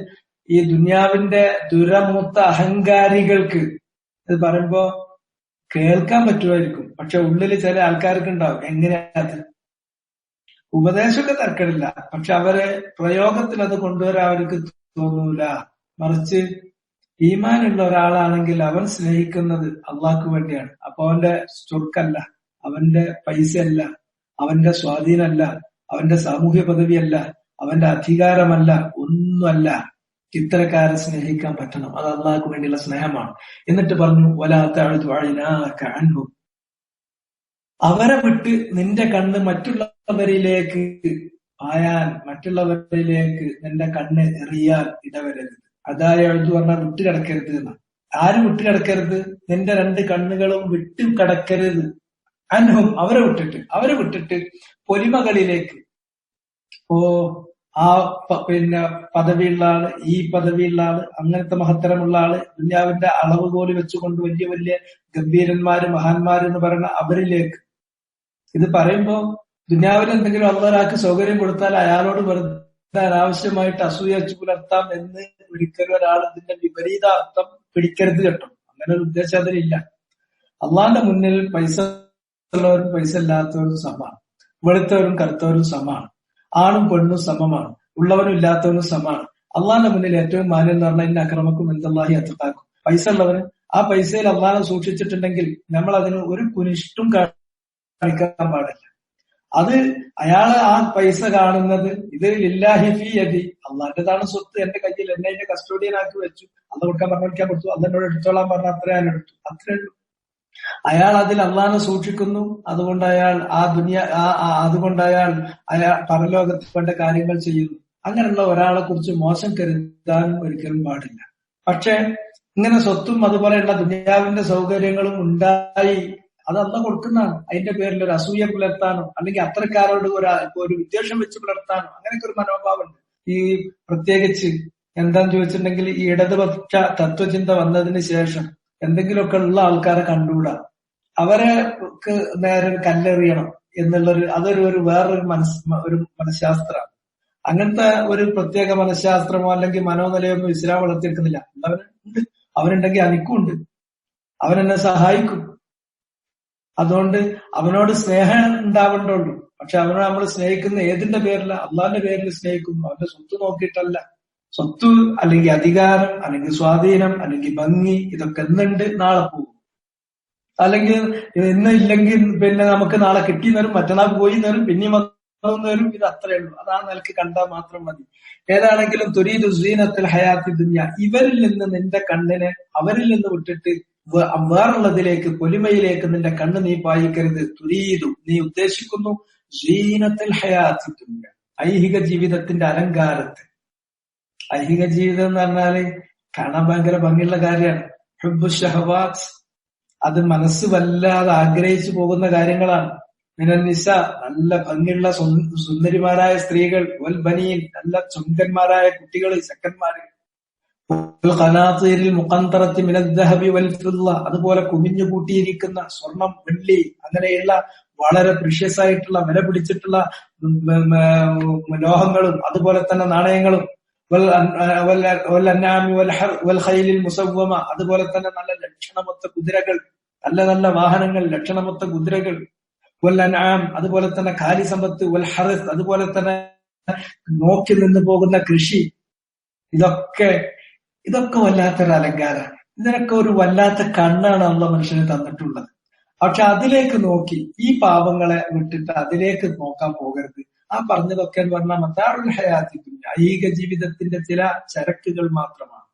ഈ ദുനിയാവിന്റെ ദുരമൂത്ത അഹങ്കാരികൾക്ക് ഇത് പറയുമ്പോ കേൾക്കാൻ പറ്റുമായിരിക്കും. പക്ഷെ ഉള്ളിൽ ചില ആൾക്കാർക്ക് ഉണ്ടാവും, എങ്ങനെയാ അത് ഉപദേശമൊക്കെ തർക്കമില്ല, പക്ഷെ അവരെ പ്രയോഗത്തിൽ അത് കൊണ്ടുവരാൻ അവർക്ക് തോന്നൂല. മറിച്ച് ഈമാനുള്ള ഒരാളാണെങ്കിൽ അവൻ സ്നേഹിക്കുന്നത് അള്ളാഹ്ക്ക് വേണ്ടിയാണ്. അപ്പൊ അവന്റെ ചുർക്കല്ല, അവന്റെ പൈസയല്ല, അവന്റെ സ്വാധീനമല്ല, അവന്റെ സാമൂഹ്യ പദവിയല്ല, അവന്റെ അധികാരമല്ല, ഒന്നുമല്ല. ഇത്തരക്കാരെ സ്നേഹിക്കാൻ പറ്റണം. അത് അള്ളാഹ്ക്ക് വേണ്ടിയുള്ള സ്നേഹമാണ്. എന്നിട്ട് പറഞ്ഞു, വലാ തഅദു അയ്നാക അൻഹും, അവരെ വിട്ട് നിന്റെ കണ്ണ് മറ്റുള്ളവരിലേക്ക് പായാൻ, മറ്റുള്ളവരിലേക്ക് നിന്റെ കണ്ണ് എറിയാൻ ഇടവരരുത്. അതായത് പറഞ്ഞാൽ വിട്ടുകിടക്കരുത് എന്ന്. ആര് വിട്ടുകിടക്കരുത്? നിന്റെ രണ്ട് കണ്ണുകളും വിട്ടു കിടക്കരുത്. അൻഹും, അവരെ വിട്ടിട്ട് പൊലിമകളിലേക്ക്, ആ പദവിയുള്ള ആള്, ഈ പദവിയുള്ള ആള്, അങ്ങനത്തെ മഹത്തരമുള്ള ആള്, ദുനിയാവിന്റെ അളവുകോല് വെച്ചുകൊണ്ട് വലിയ വലിയ ഗംഭീരന്മാര് മഹാന്മാര് എന്ന് പറയുന്ന അവരിലേക്ക്. ഇത് പറയുമ്പോ ദുനിയാവിൽ എന്തെങ്കിലും അള്ളാഹ് സൗകര്യം കൊടുത്താൽ അയാളോട് വെറുതെ അനാവശ്യമായിട്ട് അസൂയ വെച്ച് പുലർത്താം എന്ന് ഒരിക്കലും ഒരാൾ ഇതിന്റെ വിപരീത അർത്ഥം പിടിക്കരുത് കേട്ടോ. അങ്ങനെ ഒരു ഉദ്ദേശം അതിലില്ല. അള്ളാന്റെ മുന്നിൽ പൈസ ഉള്ളവരും പൈസ ഇല്ലാത്തവരും സമമാണ്, വെളുത്തവരും കറുത്തവരും സമമാണ്, ആണും പെണ്ണും സമമാണ്, ഉള്ളവനും ഇല്ലാത്തവനും സമമാണ്. അള്ളാന്റെ മുന്നിൽ ഏറ്റവും മാന്യം എന്ന് പറഞ്ഞാൽ ഇന്ന അക്രമക്കും എന്തുള്ളാഹി അത്തഖാക്കും. പൈസ ഉള്ളവന് ആ പൈസയിൽ അള്ളാഹെ സൂക്ഷിച്ചിട്ടുണ്ടെങ്കിൽ നമ്മൾ അതിന് ഒരു കുനിഷ്ടും കാണിക്കാൻ പാടില്ല. അത് അയാള് ആ പൈസ കാണുന്നത് ഇത് ലില്ലാഹി ഫീ യദി, അള്ളാന്റേതാണ് സ്വത്ത്, എന്റെ കയ്യിൽ, എന്നെ അതിന്റെ കസ്റ്റോഡിയൻ ആക്കി വെച്ചു, അള്ള കൊടുക്കാൻ പറഞ്ഞാൽ കൊടുത്തു, അള്ളനോട് എടുത്തോളാൻ പറഞ്ഞ അത്രേ ഞാൻ എടുത്തു, അത്രേ ഉള്ളൂ. അയാൾ അതിൽ അള്ളാനെ സൂക്ഷിക്കുന്നു. അതുകൊണ്ട് അയാൾ അയാൾ പരലോകത്ത് വേണ്ട കാര്യങ്ങൾ ചെയ്യുന്നു. അങ്ങനെയുള്ള ഒരാളെ കുറിച്ച് മോശം കരുതാനും ഒരിക്കലും പാടില്ല. പക്ഷെ ഇങ്ങനെ സ്വത്തും അതുപോലെയുള്ള ദുനിയാവിന്റെ സൗകര്യങ്ങളും ഉണ്ടായി അത് അള്ള കൊടുക്കുന്നതാണ്. അതിന്റെ പേരിൽ ഒരു അസൂയ പുലർത്താനോ അല്ലെങ്കിൽ അത്രക്കാരോട് ഒരു വിദ്വേഷം വെച്ച് പുലർത്താനോ അങ്ങനെയൊക്കെ ഒരു മനോഭാവമുണ്ട്. ഈ പ്രത്യേകിച്ച് എന്താന്ന് ചോദിച്ചിട്ടുണ്ടെങ്കിൽ ഈ ഇടതുപക്ഷ തത്വചിന്ത വന്നതിന് ശേഷം എന്തെങ്കിലുമൊക്കെ ഉള്ള ആൾക്കാരെ കണ്ടുകൂടാ, അവരെ നേരെ കല്ലെറിയണം എന്നുള്ളൊരു അതൊരു വേറൊരു ഒരു മനഃശാസ്ത്രമാണ്. അങ്ങനത്തെ ഒരു പ്രത്യേക മനഃശാസ്ത്രമോ അല്ലെങ്കിൽ മനോനിലയൊന്നും ഇസ്ലാം വളർത്തിയെടുക്കുന്നില്ല. അവനുണ്ടെങ്കിൽ എനിക്കും ഉണ്ട്, അവനെന്നെ സഹായിക്കും. അതുകൊണ്ട് അവനോട് സ്നേഹം ഉണ്ടാവേണ്ടുള്ളൂ. പക്ഷെ അവനോട് നമ്മൾ സ്നേഹിക്കുന്ന ഏതിന്റെ പേരില? അള്ളാന്റെ പേരിൽ സ്നേഹിക്കുന്നു, അവന്റെ സ്വത്ത് നോക്കിയിട്ടല്ല. സ്വത്ത് അല്ലെങ്കിൽ അധികാരം അല്ലെങ്കിൽ സ്വാധീനം അല്ലെങ്കിൽ ഭംഗി ഇതൊക്കെ ഇന്നുണ്ട്, നാളെ പോകും. അല്ലെങ്കിൽ ഇന്ന് ഇല്ലെങ്കിൽ പിന്നെ നമുക്ക് നാളെ കിട്ടി തരും, മറ്റന്നാൾ പോയി തരും, പിന്നെയും തരും. ഇത് അത്രയേ ഉള്ളൂ. അതാണ് നിനക്ക് കണ്ടാൽ മാത്രം മതി. ഏതാണെങ്കിലും തുരീദു സീനത്തുൽ ഹയാത്തി ദുനിയ, ഇവരിൽ നിന്ന് നിന്റെ കണ്ണിനെ അവരിൽ നിന്ന് വിട്ടിട്ട് വേറുള്ളതിലേക്ക്, പൊലിമയിലേക്ക് നിന്റെ കണ്ണ് നീ പായിക്കരുത്. തുരീദു, നീ ഉദ്ദേശിക്കുന്നു സീനത്തുൽ ഹയാത്തി ദുനിയ, ഐഹിക ജീവിതത്തിന്റെ അലങ്കാരത്തെ. ഐഹിക ജീവിതം എന്ന് പറഞ്ഞാല് കാണാൻ ഭയങ്കര ഭംഗിയുള്ള കാര്യമാണ്. ഹുബ്ബു ഷഹവാത്ത്, അത് മനസ്സ് വല്ലാതെ ആഗ്രഹിച്ചു പോകുന്ന കാര്യങ്ങളാണ്. നിസ, നല്ല ഭംഗിയുള്ള സുന്ദരിമാരായ സ്ത്രീകൾ, വൽ ബനീൻ, നല്ല ചുങ്കന്മാരായ കുട്ടികൾ, ചെക്കന്മാര്, മുഖന്തറത്തി മിനദ്ദഹബി വൽ ഫിദ്ദ, അതുപോലെ കുമിഞ്ഞു കൂട്ടിയിരിക്കുന്ന സ്വർണം, വെള്ളി, അങ്ങനെയുള്ള വളരെ പ്രീഷ്യസ് ആയിട്ടുള്ള വില പിടിച്ചിട്ടുള്ള ലോഹങ്ങളും അതുപോലെ തന്നെ നാണയങ്ങളും, മുസവ്വമ, അതുപോലെ തന്നെ നല്ല ലക്ഷണമൊത്ത കുതിരകൾ, നല്ല നല്ല വാഹനങ്ങൾ, ലക്ഷണമൊത്ത കുതിരകൾ, വല്ലനാം, അതുപോലെ തന്നെ കാലി സമ്പത്ത്, വൽ ഹറസ്, അതുപോലെ തന്നെ നോക്കി നിന്ന് പോകുന്ന കൃഷി, ഇതൊക്കെ വല്ലാത്തൊരു അലങ്കാരമാണ്. ഇതിനൊക്കെ ഒരു വല്ലാത്ത കണ്ണാണ് അള്ളാഹു മനുഷ്യന് തന്നിട്ടുള്ളത്. പക്ഷെ അതിലേക്ക് നോക്കി ഈ പാപങ്ങളെ വിട്ടിട്ട് അതിലേക്ക് നോക്കാൻ പോകരുത്. ആ പറഞ്ഞതൊക്കെ എന്ന് പറഞ്ഞാൽ മതാഉൽ ഹയാത്തി ദുനിയ, ഐഹിക ജീവിതത്തിന്റെ ചില ചരക്കുകൾ മാത്രമാണ്.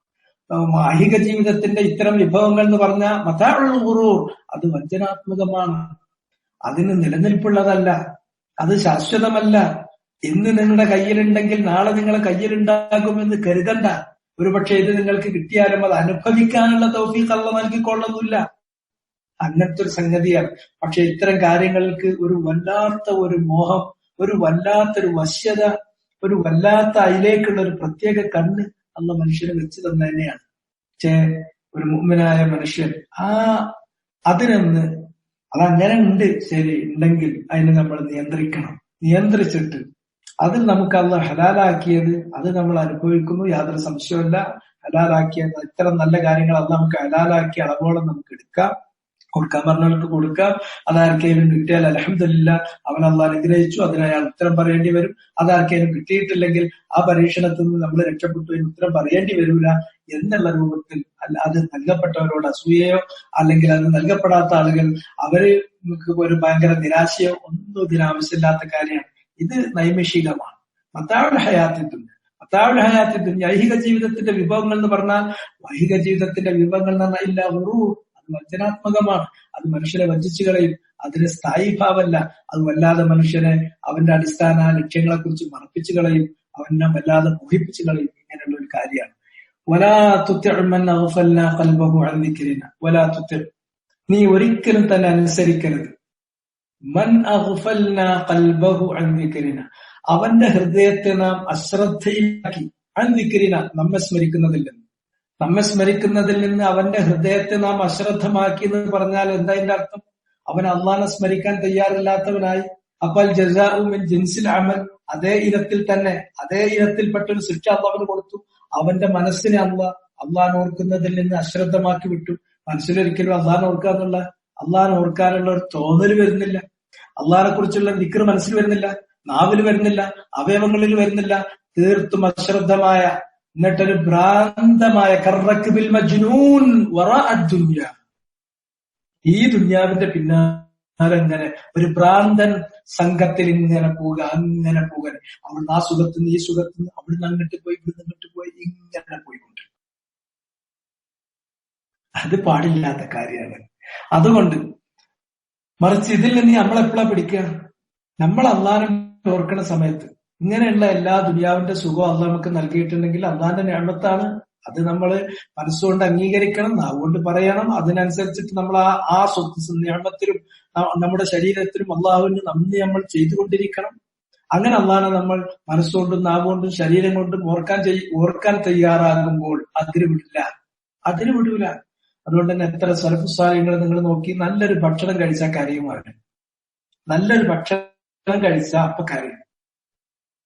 ഐഹിക ജീവിതത്തിന്റെ ഇത്തരം വിഭവങ്ങൾ എന്ന് പറഞ്ഞാൽ മതാഉൽ ഖുറൂർ, അത് വഞ്ചനാത്മകമാണ്. അതിന് നിലനിൽപ്പുള്ളതല്ല, അത് ശാശ്വതമല്ല. ഇന്ന് നിങ്ങളുടെ കയ്യിലുണ്ടെങ്കിൽ നാളെ നിങ്ങളെ കയ്യിലുണ്ടാകുമെന്ന് കരുതണ്ട. ഒരുപക്ഷെ ഇത് നിങ്ങൾക്ക് കിട്ടിയാലും അത് അനുഭവിക്കാനുള്ള തൗഫീഖ് അല്ലാഹു നൽകിക്കൊള്ളുന്നില്ല. അങ്ങനത്തെ ഒരു സംഗതിയാണ്. പക്ഷെ ഇത്തരം കാര്യങ്ങൾക്ക് ഒരു വല്ലാത്ത ഒരു മോഹം, ഒരു വല്ലാത്തൊരു വശ്യത, ഒരു വല്ലാത്ത അതിലേക്കുള്ള ഒരു പ്രത്യേക കണ്ണ് അള്ളാഹു മനുഷ്യന് വെച്ച് തന്നെ തന്നെയാണ്. പക്ഷേ ഒരു മുഅ്മിനായ മനുഷ്യൻ അതിനൊന്ന് അതങ്ങനെ ഉണ്ട്, ശരി, ഉണ്ടെങ്കിൽ അതിനെ നമ്മൾ നിയന്ത്രിക്കണം. നിയന്ത്രിച്ചിട്ട് അതിൽ നമുക്ക് അള്ളാഹു ഹലാലാക്കിയത് അത് നമ്മൾ അനുഭവിക്കുന്നു, യാതൊരു സംശയമില്ല. ഹലാലാക്കിയത് ഇത്തരം നല്ല കാര്യങ്ങൾ അത് നമുക്ക് ഹലാലാക്കിയ അളവോളം നമുക്ക് എടുക്കാം, കൊടുക്കാൻ പറഞ്ഞവർക്ക് കൊടുക്കാം. അതാർക്കെങ്കിലും കിട്ടിയാൽ അൽഹംദുലില്ലാഹ്, അവൻ അള്ളാഹ് അനുഗ്രഹിച്ചു, അതിന് അയാൾ ഉത്തരം പറയേണ്ടി വരും. അതാർക്കെങ്കിലും കിട്ടിയിട്ടില്ലെങ്കിൽ ആ പരീക്ഷണത്തിൽ നിന്ന് നമ്മൾ രക്ഷപ്പെട്ടു, അതിന് ഉത്തരം പറയേണ്ടി വരില്ല എന്നുള്ള രൂപത്തിൽ. അത് നൽകപ്പെട്ടവരോട് അസൂയയോ അല്ലെങ്കിൽ അത് നൽകപ്പെടാത്ത ആളുകൾ അവര് ഒരു ഭയങ്കര നിരാശയോ ഒന്നും ഇതിനാവശ്യമില്ലാത്ത കാര്യമാണ്. ഇത് നൈമിഷികമാണ്. മതാഉൽ ഹയാത്തി ദുനിയ, മതാഉൽ ഹയാത്തി ദുനിയ, ഐഹിക ജീവിതത്തിന്റെ വിഭവങ്ങൾ എന്ന് പറഞ്ഞാൽ ഐഹിക ജീവിതത്തിന്റെ വിഭവങ്ങൾ എന്ന് പറഞ്ഞാൽ ഇല്ല ഖുറൂർ, അത് വഞ്ചനാത്മകമാണ്. അത് മനുഷ്യനെ വഞ്ചിച്ചു കളയും. അതിന് സ്ഥായി ഭാവമല്ല. അത് വല്ലാതെ മനുഷ്യനെ അവന്റെ അടിസ്ഥാന ലക്ഷ്യങ്ങളെ കുറിച്ച് മറപ്പിച്ചു കളയും, അവനെ വല്ലാതെ മോഹിപ്പിച്ചു കളയും. ഇങ്ങനെയുള്ള ഒരു കാര്യമാണ്. വലാ തുതിഉ മൻ അഗ്ഫൽനാ ഖൽബഹു അൻ ദിക്രിനാ, വലാ തുതിഉ, നീ ഒരിക്കലും തന്നെ അനുസരിക്കരുത്. മൻ അഗ്ഫൽനാ ഖൽബഹു അൻ ദിക്രിനാ, അവന്റെ ഹൃദയത്തെ നാം അശ്രദ്ധയിലാക്കി, അൻ ദിക്രിനാ, നമ്മെ സ്മരിക്കുന്നതിൽ നിന്ന് അവന്റെ ഹൃദയത്തെ നാം അശ്രദ്ധമാക്കി എന്ന് പറഞ്ഞാൽ എന്താ അതിന്റെ അർത്ഥം? അവൻ അള്ളാഹനെ സ്മരിക്കാൻ തയ്യാറില്ലാത്തവനായി. അപ്പോൾ ജസാഉ മിൻ ജിൻസിൽ അമൽ, അതേ ഇനത്തിൽപ്പെട്ടൊരു ശിക്ഷ അള്ളാഹുവിന് കൊടുത്തു. അവന്റെ മനസ്സിനെ അള്ളാഹ് ഓർക്കുന്നതിൽ നിന്ന് അശ്രദ്ധമാക്കി വിട്ടു. മനസ്സിലൊരിക്കലും അള്ളാഹനെ ഓർക്കാനുള്ള ഒരു തോന്നൽ വരുന്നില്ല. അള്ളാഹിനെ കുറിച്ചുള്ള ദിക്ർ മനസ്സിൽ വരുന്നില്ല, നാവിൽ വരുന്നില്ല, അവയവങ്ങളിൽ വരുന്നില്ല. തീർത്തും അശ്രദ്ധമായ, എന്നിട്ടൊരു ഭ്രാന്തമായ കർറക്ബിൽ മജ്നൂൻ വറാഅ ദുനിയ, ഈ ദുനിയാവിന്റെ പിന്നാലെങ്ങനെ ഒരു ഭ്രാന്തൻ സംഘത്തിൽ ഇങ്ങനെ പോവുക, അങ്ങനെ പോകാൻ. അവിടുന്ന് ആ സുഖത്തുനിന്ന് ഈ സുഖത്തുനിന്ന്, അവിടുന്ന് അങ്ങോട്ട് പോയി, ഇവിടുന്ന് ഇങ്ങോട്ട് പോയി, ഇങ്ങനെ പോയിക്കൊണ്ട്. അത് പാടില്ലാത്ത കാര്യമാണ്. അതുകൊണ്ട് മറിച്ച് ഇതിൽ നിന്ന് നമ്മളെപ്പോഴാ പിടിക്കുക? നമ്മൾ അള്ളാഹനെ ഓർക്കുന്ന സമയത്ത്. ഇങ്ങനെയുള്ള എല്ലാ ദുനിയാവിന്റെ സുഖവും അള്ളാഹ് നമുക്ക് നൽകിയിട്ടുണ്ടെങ്കിൽ അള്ളാഹിന്റെ നിഅമത്താണ്. അത് നമ്മൾ മനസ്സുകൊണ്ട് അംഗീകരിക്കണം, നാവുകൊണ്ട് പറയണം. അതിനനുസരിച്ചിട്ട് നമ്മൾ ആ നിഅമത്തിലും നമ്മുടെ ശരീരത്തിലും അള്ളാഹുവിന് നന്ദി നമ്മൾ ചെയ്തുകൊണ്ടിരിക്കണം. അങ്ങനെ അള്ളാഹിനെ നമ്മൾ മനസ്സുകൊണ്ടും നാവുകൊണ്ടും ശരീരം കൊണ്ടും ഓർക്കാൻ തയ്യാറാകുമ്പോൾ അതിന് വിടൂല. അതുകൊണ്ട് തന്നെ എത്ര സലഫു സാലിഹ്യങ്ങൾ നിങ്ങൾ നോക്കി, നല്ലൊരു ഭക്ഷണം കഴിച്ചാൽ കരയുമാണ്. നല്ലൊരു ഭക്ഷണം കഴിച്ചാൽ അപ്പൊ കരയും.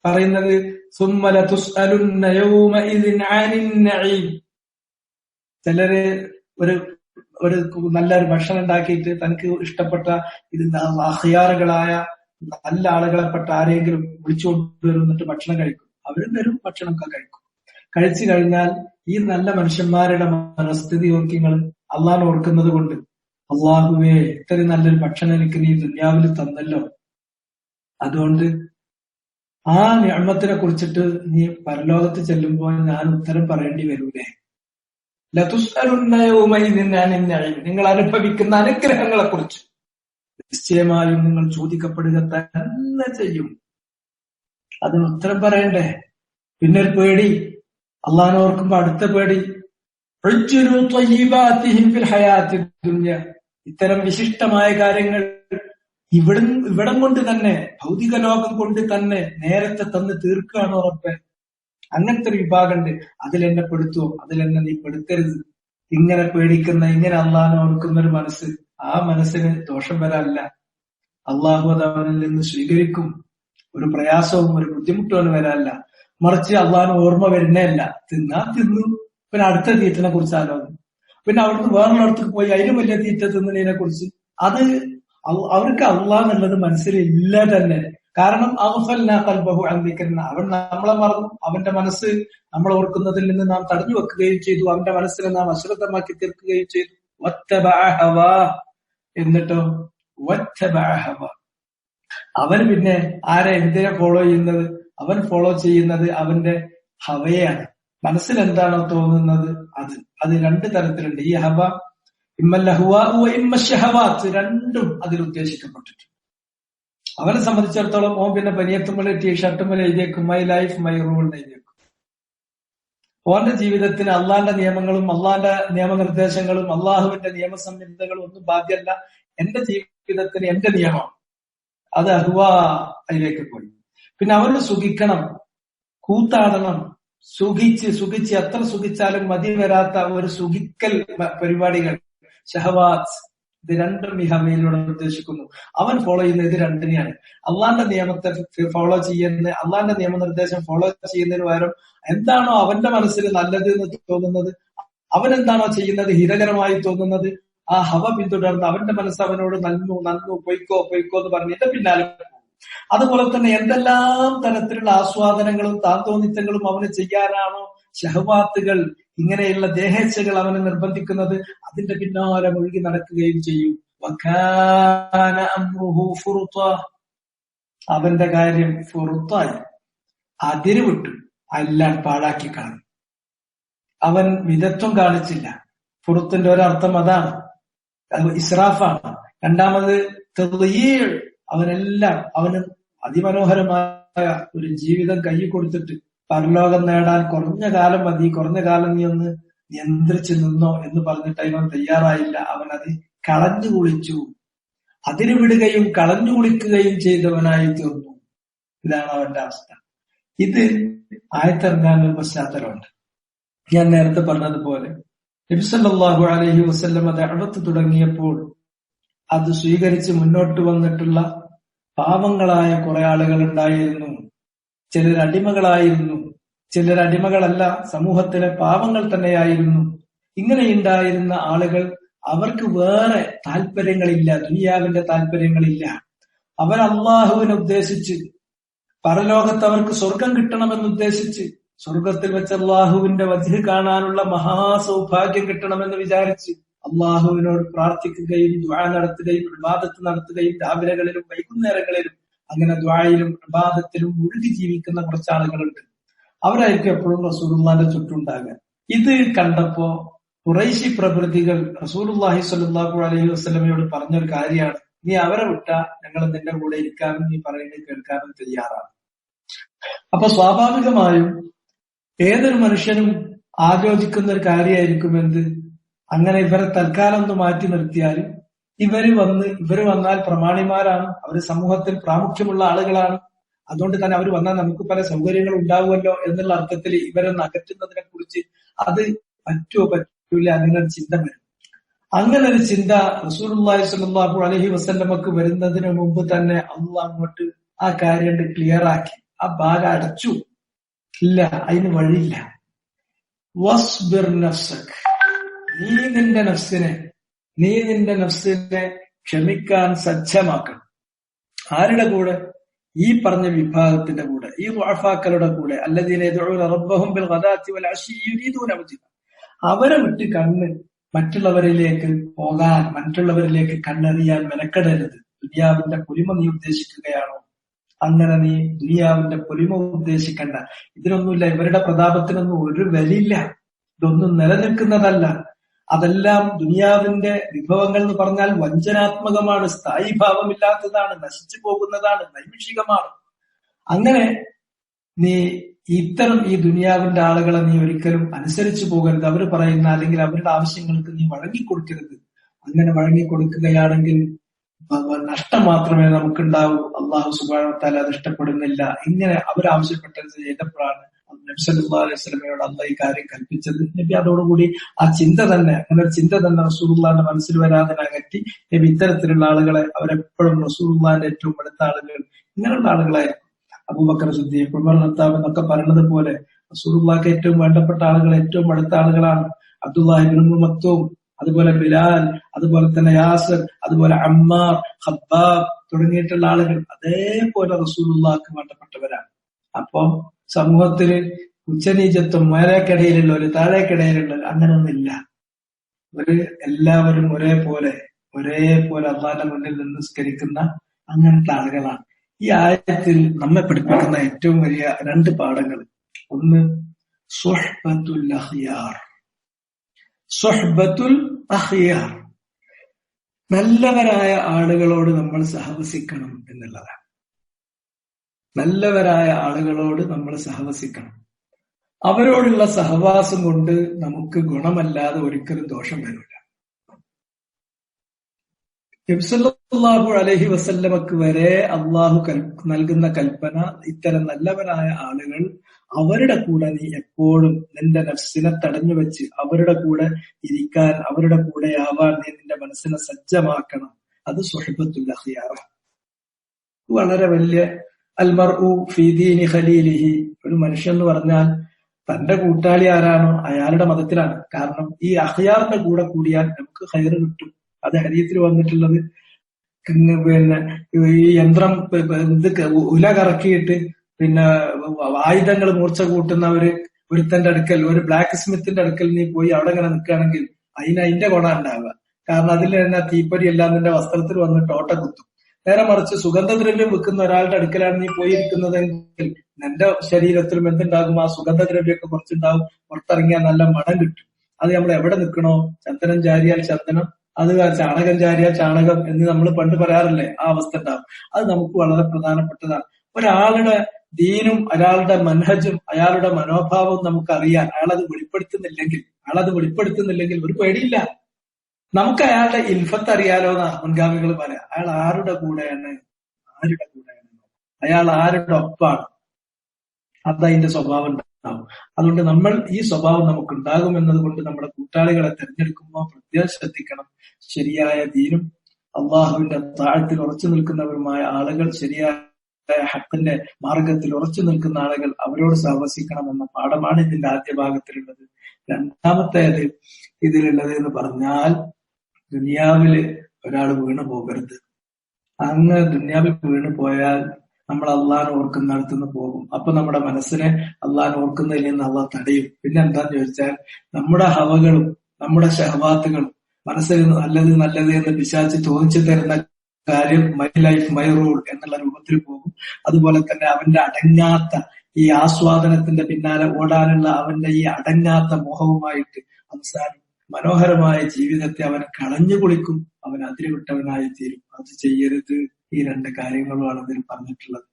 പറയുന്നത് സുമ്മല തുസ്അലുന്ന യൗമഇദിൻ അനിൻ നഈം. ചിലര് ഒരു നല്ലൊരു ഭക്ഷണം ഉണ്ടാക്കിയിട്ട് തനിക്ക് ഇഷ്ടപ്പെട്ട അഖിയാറുകളായ നല്ല ആളുകളെപ്പെട്ട ആരെങ്കിലും വിളിച്ചുകൊണ്ടുവരും, എന്നിട്ട് ഭക്ഷണം കഴിക്കും. അവരും വരും, ഭക്ഷണമൊക്കെ കഴിക്കും. കഴിച്ചു കഴിഞ്ഞാൽ ഈ നല്ല മനുഷ്യന്മാരുടെ മനസ്ഥിതി നോക്കി നിങ്ങൾ അള്ളാഹ് ഓർക്കുന്നത് കൊണ്ട്, അള്ളാഹുവേ ഇത്രയും നല്ലൊരു ഭക്ഷണം എനിക്ക് നീ ദുനിയാവിൽ തന്നല്ലോ, അതുകൊണ്ട് ആ നിഅമത്തിനെ കുറിച്ചിട്ട് നീ പരലോകത്ത് ചെല്ലുമ്പോൾ ഞാൻ ഉത്തരം പറയേണ്ടി വരൂലേ. ലതുസ്അലുന്ന യൗമഇദിൻ അനിൻ നഈം, നിങ്ങൾ അനുഭവിക്കുന്ന അനുഗ്രഹങ്ങളെ കുറിച്ച് നിശ്ചയമായും നിങ്ങൾ ചോദിക്കപ്പെടുക തന്നെ ചെയ്യും. അതിന് ഉത്തരം പറയണ്ടേ. പിന്നെ ഒരു പേടി, അള്ളാഹിനെ ഓർക്കുമ്പോ അടുത്ത പേടി, ഇത്തരം വിശിഷ്ടമായ കാര്യങ്ങൾ ഇവിടം കൊണ്ട് തന്നെ, ഭൗതിക ലോകം കൊണ്ട് തന്നെ നേരത്തെ തന്ന് തീർക്കുകയാണ് ഉറപ്പ്. അങ്ങനത്തെ ഒരു വിഭാഗമുണ്ട്. അതിലെന്നെ പെടുത്തുവോ, അതിലെന്നെ നീ പെടുത്തരുത്. ഇങ്ങനെ പേടിക്കുന്ന, ഇങ്ങനെ അള്ളാഹിനെ ഓർക്കുന്ന ഒരു മനസ്സ്, ആ മനസ്സിന് ദോഷം വരാല്ല. അള്ളാഹു അത് അവനിൽ നിന്ന് സ്വീകരിക്കും. ഒരു പ്രയാസവും ഒരു ബുദ്ധിമുട്ടും അവന് വരാല്ല. മറിച്ച് അള്ളാഹിന് ഓർമ്മ വരുന്നേയല്ല. തിന്നാ തിന്നു, പിന്നെ അടുത്ത തീറ്റിനെ കുറിച്ച് ആലോചന, പിന്നെ അവിടുന്ന് വേറൊരിടത്തേക്ക് പോയി അതിനും വലിയ തീറ്റ തിന്നതിനെ കുറിച്ച്. അത് അവർക്ക് അള്ളാഹ് എന്നുള്ളത് മനസ്സിലില്ല തന്നെ. കാരണം അവൻ നമ്മളെ മറന്നു, അവന്റെ മനസ്സ് നമ്മൾ ഓർക്കുന്നതിൽ നിന്ന് നാം തടഞ്ഞു വെക്കുകയും ചെയ്തു, അവന്റെ മനസ്സിനെ നാം അശ്രദ്ധമാക്കി തീർക്കുകയും ചെയ്തു. എന്നിട്ടോ അവൻ പിന്നെ ആരെ എന്തിനെ ഫോളോ ചെയ്യുന്നത്? അവൻ ഫോളോ ചെയ്യുന്നത് അവന്റെ ഹവയാണ്. മനസ്സിൽ എന്താണോ തോന്നുന്നത് അത് രണ്ട് തരത്തിലുണ്ട്. ഈ ഹവ രണ്ടും അതിൽ ഉദ്ദേശിക്കപ്പെട്ടിട്ടുണ്ട്. അവനെ സംബന്ധിച്ചിടത്തോളം ഓൻ പിന്നെ പനിയത്തുമ്പോൾ ടീഷർട്ടുമ്പോൾ എഴുതിയേക്കും മൈ ലൈഫ് മൈ റൂൾ എഴുതിയേക്കും. ഓന്റെ ജീവിതത്തിന് അള്ളാന്റെ നിയമങ്ങളും അള്ളാന്റെ നിയമനിർദ്ദേശങ്ങളും അള്ളാഹുവിന്റെ നിയമസംഹിതകളും ഒന്നും ബാധ്യമല്ല. എന്റെ ജീവിതത്തിന് എന്റെ നിയമം, അത് അഹ്വാ അതിലേക്ക് പോയി. പിന്നെ അവരോട് സുഖിക്കണം, കൂത്താടണം, സുഖിച്ച് എത്ര സുഖിച്ചാലും മതി വരാത്ത ഒരു സുഖിക്കൽ പരിപാടികൾ, ഷഹവാത്ത്, ഇത് രണ്ടും ഈ ഹവയിലൂടെ ഉദ്ദേശിക്കുന്നു. അവൻ ഫോളോ ചെയ്യുന്ന ഇത് രണ്ടിനെയാണ്. അള്ളാന്റെ നിയമത്തെ ഫോളോ ചെയ്യുന്ന, അള്ളാന്റെ നിയമനിർദ്ദേശം ഫോളോ ചെയ്യുന്നതിന് പകരം എന്താണോ അവന്റെ മനസ്സിൽ നല്ലത് എന്ന് തോന്നുന്നത്, അവൻ എന്താണോ ചെയ്യുന്നത് ഹിതകരമായി തോന്നുന്നത്, ആ ഹവ പിന്തുടർന്ന് അവന്റെ മനസ്സ് അവനോട് നന്നു പൊയ്ക്കോ എന്ന് പറഞ്ഞിട്ട് പിന്നാലെ. അതുപോലെ തന്നെ എന്തെല്ലാം തരത്തിലുള്ള ആസ്വാദനങ്ങളും താന്തോന്നിത്തങ്ങളും അവന് ചെയ്യാനാണോ ഷഹവാത്തുകൾ, ഇങ്ങനെയുള്ള ദേഹേച്ഛകൾ അവനെ നിർബന്ധിക്കുന്നത്, അതിന്റെ പിന്നാലെ മുഴുകി നടക്കുകയും ചെയ്യും. അവന്റെ കാര്യം ഫുറുത്തായി, അതിര് വിട്ടു, എല്ലാം പാഴാക്കി കളഞ്ഞു. അവൻ മിതത്വം കാണിച്ചില്ല. ഫുറുത്തിന്റെ ഒരർത്ഥം അതാണ്, ഇസ്രാഫാണ്. രണ്ടാമത് തദ്യീർ, അവനെല്ലാം അവന് അതിമനോഹരമായ ഒരു ജീവിതം കൈ കൊടുത്തിട്ട് പരലോകം നേടാൻ കുറഞ്ഞ കാലം മതി, കുറഞ്ഞ കാലം നീ ഒന്ന് നിയന്ത്രിച്ചു നിന്നോ എന്ന് പറഞ്ഞിട്ട് അവൻ തയ്യാറായില്ല. അവൻ അത് കളഞ്ഞു കുളിച്ചു, അതിന് വിടുകയും കളഞ്ഞു കുളിക്കുകയും ചെയ്തവനായി തീർന്നു. ഇതാണ് അവന്റെ അവസ്ഥ. ഇത് ആയത്തിറങ്ങാനൊരു പശ്ചാത്തലമുണ്ട്. ഞാൻ നേരത്തെ പറഞ്ഞതുപോലെ നബി സല്ലല്ലാഹു അലൈഹി വസല്ലം ദഅവത്ത് തുടങ്ങിയപ്പോൾ അത് സ്വീകരിച്ച് മുന്നോട്ട് വന്നിട്ടുള്ള പാവങ്ങളായ കുറെ ആളുകൾ ഉണ്ടായിരുന്നു. ചിലർ അടിമകളായിരുന്നു, ചിലർ അടിമകളല്ല, സമൂഹത്തിലെ പാവങ്ങൾ തന്നെയായിരുന്നു. ഇങ്ങനെയുണ്ടായിരുന്ന ആളുകൾ, അവർക്ക് വേറെ താല്പര്യങ്ങളില്ല, ദുനിയാവിന്റെ താല്പര്യങ്ങളില്ല. അവർ അള്ളാഹുവിനെ ഉദ്ദേശിച്ച്, പരലോകത്ത് അവർക്ക് സ്വർഗം കിട്ടണമെന്ന് ഉദ്ദേശിച്ച്, സ്വർഗത്തിൽ വെച്ച് അള്ളാഹുവിന്റെ വജ്ഹ് കാണാനുള്ള മഹാസൗഭാഗ്യം കിട്ടണമെന്ന് വിചാരിച്ച് അള്ളാഹുവിനോട് പ്രാർത്ഥിക്കുകയും ദുആ നടത്തുകയും ഇബാദത്ത് നടത്തുകയും രാവിലെകളിലും വൈകുന്നേരങ്ങളിലും അങ്ങനെ ദുആയിലും ഇബാദത്തിലും മുഴുകി ജീവിക്കുന്ന കുറച്ച് ആളുകളുണ്ട്. അവരായിരിക്കും എപ്പോഴും റസൂലുള്ളാഹിന്റെ ചുറ്റുണ്ടാകുക. ഇത് കണ്ടപ്പോ ഖുറൈശി പ്രഭൃതികൾ റസൂലുള്ളാഹി സ്വല്ലല്ലാഹു അലൈഹി വസല്ലമയോട് പറഞ്ഞൊരു കാര്യമാണ്, നീ അവരെ വിട്ടാ ഞങ്ങൾ നിന്റെ കൂടെ ഇരിക്കാനും നീ പറയുന്നത് കേൾക്കാനും തയ്യാറാണ്. അപ്പൊ സ്വാഭാവികമായും ഏതൊരു മനുഷ്യനും ആലോചിക്കുന്ന ഒരു കാര്യമായിരിക്കും എന്ത്, അങ്ങനെ ഇവരെ തൽക്കാലം ഒന്ന് മാറ്റി നിർത്തിയാലും ഇവര് വന്നാൽ പ്രമാണിമാരാണ്, അവര് സമൂഹത്തിൽ പ്രാമുഖ്യമുള്ള ആളുകളാണ്, അതുകൊണ്ട് തന്നെ അവർ വന്നാൽ നമുക്ക് പല സൗകര്യങ്ങൾ ഉണ്ടാവുമല്ലോ എന്നുള്ള അർത്ഥത്തിൽ ഇവരൊന്ന് അകറ്റുന്നതിനെ കുറിച്ച് അത് പറ്റൂല എന്നൊരു ചിന്ത വരും. അങ്ങനെ ഒരു ചിന്ത റസൂലുള്ളാഹി സ്വല്ലല്ലാഹു അലൈഹി വസല്ലമക്ക് വരുന്നതിന് മുമ്പ് തന്നെ അള്ളാഹ് അങ്ങോട്ട് ആ കാര്യം ക്ലിയർ ആക്കി, ആ ഭാഗം അടച്ചു. ഇല്ല, അതിന് വഴിയില്ല. വസ്ബിർ നഫ്സക്, നീ നിന്റെ നഫ്സിനെ ക്ഷമിക്കാൻ സജ്ജമാക്കണം. ആരുടെ കൂടെ? ഈ പറഞ്ഞ വിഭാഗത്തിന്റെ കൂടെ, ഈ ദുഅഫാക്കളുടെ കൂടെ, അല്ലദീന യദ്ഉന റബ്ബഹും ബിൽ ഗദാത്തി വൽ അശി യുരീദൂന വജ്ഹ, അവരെ വിട്ട് കണ്ണ് മറ്റുള്ളവരിലേക്ക് പോകാൻ, മറ്റുള്ളവരിലേക്ക് കണ്ണെറിയാൻ മെനക്കെടരുത്. ദുനിയാവിന്റെ പൊലിമ നീ ഉദ്ദേശിക്കുകയാണോ? അങ്ങനെ നീ ദുനിയാവിന്റെ പൊലിമ ഉദ്ദേശിക്കണ്ട. ഇതിനൊന്നുമില്ല, ഇവരുടെ പ്രതാപത്തിനൊന്നും ഒരു വിലയില്ല. ഇതൊന്നും നിലനിൽക്കുന്നതല്ല. അതെല്ലാം ദുനിയാവിന്റെ വിഭവങ്ങൾ എന്ന് പറഞ്ഞാൽ വഞ്ചനാത്മകമാണ്, സ്ഥായി ഭാവമില്ലാത്തതാണ്, നശിച്ചു പോകുന്നതാണ്, നൈമിഷികമാണ്. അങ്ങനെ നീ ഇത്തരം ഈ ദുനിയാവിന്റെ ആളുകളെ നീ ഒരിക്കലും അനുസരിച്ചു പോകരുത്. അവർ പറയുന്ന അല്ലെങ്കിൽ അവരുടെ ആവശ്യങ്ങൾക്ക് നീ വഴങ്ങിക്കൊടുക്കരുത്. അങ്ങനെ വഴങ്ങിക്കൊടുക്കുകയാണെങ്കിൽ നഷ്ടം മാത്രമേ നമുക്കുണ്ടാവൂ. അള്ളാഹു സുബ്ഹാനഹു വ തആല അത് ഇഷ്ടപ്പെടുന്നില്ല. ഇങ്ങനെ അവരാവശ്യപ്പെട്ടത് ചെയ്തപ്പോഴാണ് നബി സല്ലല്ലാഹു അലൈഹി വസല്ലമയോട് അള്ളാഹ് ഈ കാര്യം കൽപ്പിച്ചത്. നബി അതോടുകൂടി ആ ചിന്ത തന്നെ, അങ്ങനെ ഒരു ചിന്ത തന്നെ റസൂലുള്ളാഹിന്റെ മനസ്സിൽ വരാതെ അകറ്റി നബി ഇത്തരത്തിലുള്ള ആളുകളെ, അവരെപ്പോഴും റസൂലുള്ളാഹിന്റെ ഏറ്റവും അടുത്ത ആളുകൾ ഇങ്ങനെയുള്ള ആളുകളായിരിക്കും. അബൂബക്കർ സിദ്ദീഖ്, ഉമർ ഖത്താബ് എന്നൊക്കെ പറയുന്നത് പോലെ റസൂലുള്ളാഹിക്ക് ഏറ്റവും വേണ്ടപ്പെട്ട ആളുകൾ, ഏറ്റവും അടുത്ത ആളുകളാണ്. അബ്ദുല്ലാഹി ഇബ്നു ഉമ്മ മക്തൂം, അതുപോലെ ബിലാൽ, അതുപോലെ തന്നെ യാസിർ, അതുപോലെ അമ്മാർ, ഖബ്ബാബ് തുടങ്ങിയിട്ടുള്ള ആളുകൾ അതേപോലെ റസൂലുള്ളാഹിക്ക് വേണ്ടപ്പെട്ടവരാണ്. അപ്പൊ സമൂഹത്തില് ഉച്ചനീചത്വം, മേലേക്കിടയിലുള്ളവര് താഴേക്കിടയിലുള്ളവർ അങ്ങനൊന്നുമില്ല. എല്ലാവരും ഒരേപോലെ അള്ളാന്റെ മുന്നിൽ നിന്ന് നിസ്കരിക്കുന്ന അങ്ങനത്തെ ആളുകളാണ്. ഈ ആയത്തിൽ നമ്മെ പഠിപ്പിക്കുന്ന ഏറ്റവും വലിയ രണ്ട് പാഠങ്ങൾ, ഒന്ന് സുഹ്ബത്തുൽ അഖ്യാർ. സുഹ്ബത്തുൽ അഖ്യാർ, നല്ലവരായ ആളുകളോട് നമ്മൾ സഹവസിക്കണം എന്നുള്ളതാണ്. നല്ലവരായ ആളുകളോട് നമ്മൾ സഹവസിക്കണം. അവരോടുള്ള സഹവാസം കൊണ്ട് നമുക്ക് ഗുണമല്ലാതെ ഒരിക്കലും ദോഷം വരില്ല. നബി സല്ലല്ലാഹു അലൈഹി വസല്ലമക്ക് വരെ അള്ളാഹു നൽകുന്ന കൽപ്പന, ഇത്തരം നല്ലവരായ ആളുകൾ, അവരുടെ കൂടെ നീ എപ്പോഴും നിന്റെ നഫ്സിനെ തടഞ്ഞു വെച്ച് അവരുടെ കൂടെ ഇരിക്കാൻ, അവരുടെ കൂടെ ആവാൻ നീ നിന്റെ മനസ്സിനെ സജ്ജമാക്കണം. അത് സുഹബത്തുൽ അഖ്യാർ. വളരെ വലിയ അൽമർഉ ഫീ ദീനി ഖലീലിഹി, ഒരു മനുഷ്യൻ എന്ന് പറഞ്ഞാൽ തന്റെ കൂട്ടാളി ആരാണോ അയാളുടെ മതത്തിലാണ്. കാരണം ഈ അഖ്യാറിന്റെ കൂടെ കൂടിയാൽ നമുക്ക് ഖൈർ കിട്ടും. അത് ഹദീസിൽ വന്നിട്ടുള്ളത്, പിന്നെ ഈ യന്ത്രം ഉല കറക്കിയിട്ട് പിന്നെ ആയുധങ്ങൾ മൂർച്ച കൂട്ടുന്നവര് ഒരുത്തന്റെ അടുക്കൽ, ഒരു ബ്ലാക്ക് സ്മിത്തിന്റെ അടുക്കൽ നീ പോയി അവിടെ ഇങ്ങനെ നിൽക്കുകയാണെങ്കിൽ അതിന്റെ ഗുണം ഉണ്ടാവുക. കാരണം അതിൽ തന്നെ തീപ്പൊരി എല്ലാം നിന്റെ വസ്ത്രത്തിൽ വന്നിട്ട് ഓട്ട കുത്തും. നേരെ മറിച്ച് സുഗന്ധദ്രവ്യം വിൽക്കുന്ന ഒരാളുടെ അടുക്കലാണ് നീ പോയിരിക്കുന്നതെങ്കിൽ നിന്റെ ശരീരത്തിലും എന്തുണ്ടാകും? ആ സുഗന്ധദ്രവ്യമൊക്കെ കുറച്ചുണ്ടാവും. പുറത്തിറങ്ങിയാൽ നല്ല മണം കിട്ടും. അത് നമ്മൾ എവിടെ നിൽക്കണോ, ചന്ദനം ചാരിയാൽ ചന്ദനം, അത് ചാണകം ചാരിയാൽ ചാണകം എന്ന് നമ്മൾ പണ്ട് പറയാറില്ലേ, ആ അവസ്ഥ ഉണ്ടാവും. അത് നമുക്ക് വളരെ പ്രധാനപ്പെട്ടതാണ്. ഒരാളുടെ ദീനും ഒരാളുടെ മൻഹജും അയാളുടെ മനോഭാവവും നമുക്കറിയാൻ അയാളത് വെളിപ്പെടുത്തുന്നില്ലെങ്കിൽ ഒരു പേടിയില്ല. നമുക്ക് അയാളുടെ ഇൽഫത്ത് അറിയാലോ എന്നാ മുൻഗാമികൾ പറയാം. അയാൾ ആരുടെ കൂടെയാണ്, അയാൾ ആരുടെ ഒപ്പാണ്, അതതിന്റെ സ്വഭാവം ഉണ്ടാവും. അതുകൊണ്ട് നമ്മൾ ഈ സ്വഭാവം നമുക്ക് ഉണ്ടാകും എന്നതുകൊണ്ട് നമ്മുടെ കൂട്ടാളികളെ തിരഞ്ഞെടുക്കുമ്പോൾ പ്രത്യേകം ശ്രദ്ധിക്കണം. ശരിയായ ദീനും അള്ളാഹുവിന്റെ താഴത്തിൽ ഉറച്ചു നിൽക്കുന്നവരുമായ ആളുകൾ, ശരിയായ ഹഖിന്റെ മാർഗത്തിൽ ഉറച്ചു നിൽക്കുന്ന ആളുകൾ, അവരോട് സഹവസിക്കണം എന്ന പാഠമാണ് ഇതിന്റെ ആദ്യ ഭാഗത്തിലുള്ളത്. രണ്ടാമത്തേത് ഇതിലുള്ളത് എന്ന് പറഞ്ഞാൽ, ദുനിയാവില് ഒരാൾ വീണു പോകരുത്. അങ്ങ് ദുനിയാവിൽ വീണു പോയാൽ നമ്മൾ അള്ളാഹിനെ ഓർക്കുന്നിടത്തുനിന്ന് പോകും. അപ്പൊ നമ്മുടെ മനസ്സിനെ അള്ളാഹിനെ ഓർക്കുന്നതിൽ നിന്ന് അള്ളാഹ് തടയും. പിന്നെ എന്താന്ന് ചോദിച്ചാൽ, നമ്മുടെ ഹവകളും നമ്മുടെ ഷഹവാത്തുകളും മനസ്സിൽ നല്ലത് എന്ന് പിശാച് തോന്നിച്ചു തരുന്ന കാര്യം മൈ ലൈഫ് മൈ റൂൾ എന്നുള്ള രൂപത്തിൽ പോകും. അതുപോലെ തന്നെ അവന്റെ അടങ്ങാത്ത ഈ ആസ്വാദനത്തിന്റെ പിന്നാലെ ഓടാനുള്ള അവന്റെ ഈ അടങ്ങാത്ത മോഹവുമായിട്ട് അവസാനം മനോഹരമായ ജീവിതത്തെ അവൻ കളഞ്ഞു കുളിക്കും, അവൻ അതിരുവിട്ടവനായി തീരും. അത് ചെയ്യരുത്. ഈ രണ്ട് കാര്യങ്ങളുമാണ് അതിൽ പറഞ്ഞിട്ടുള്ളത്.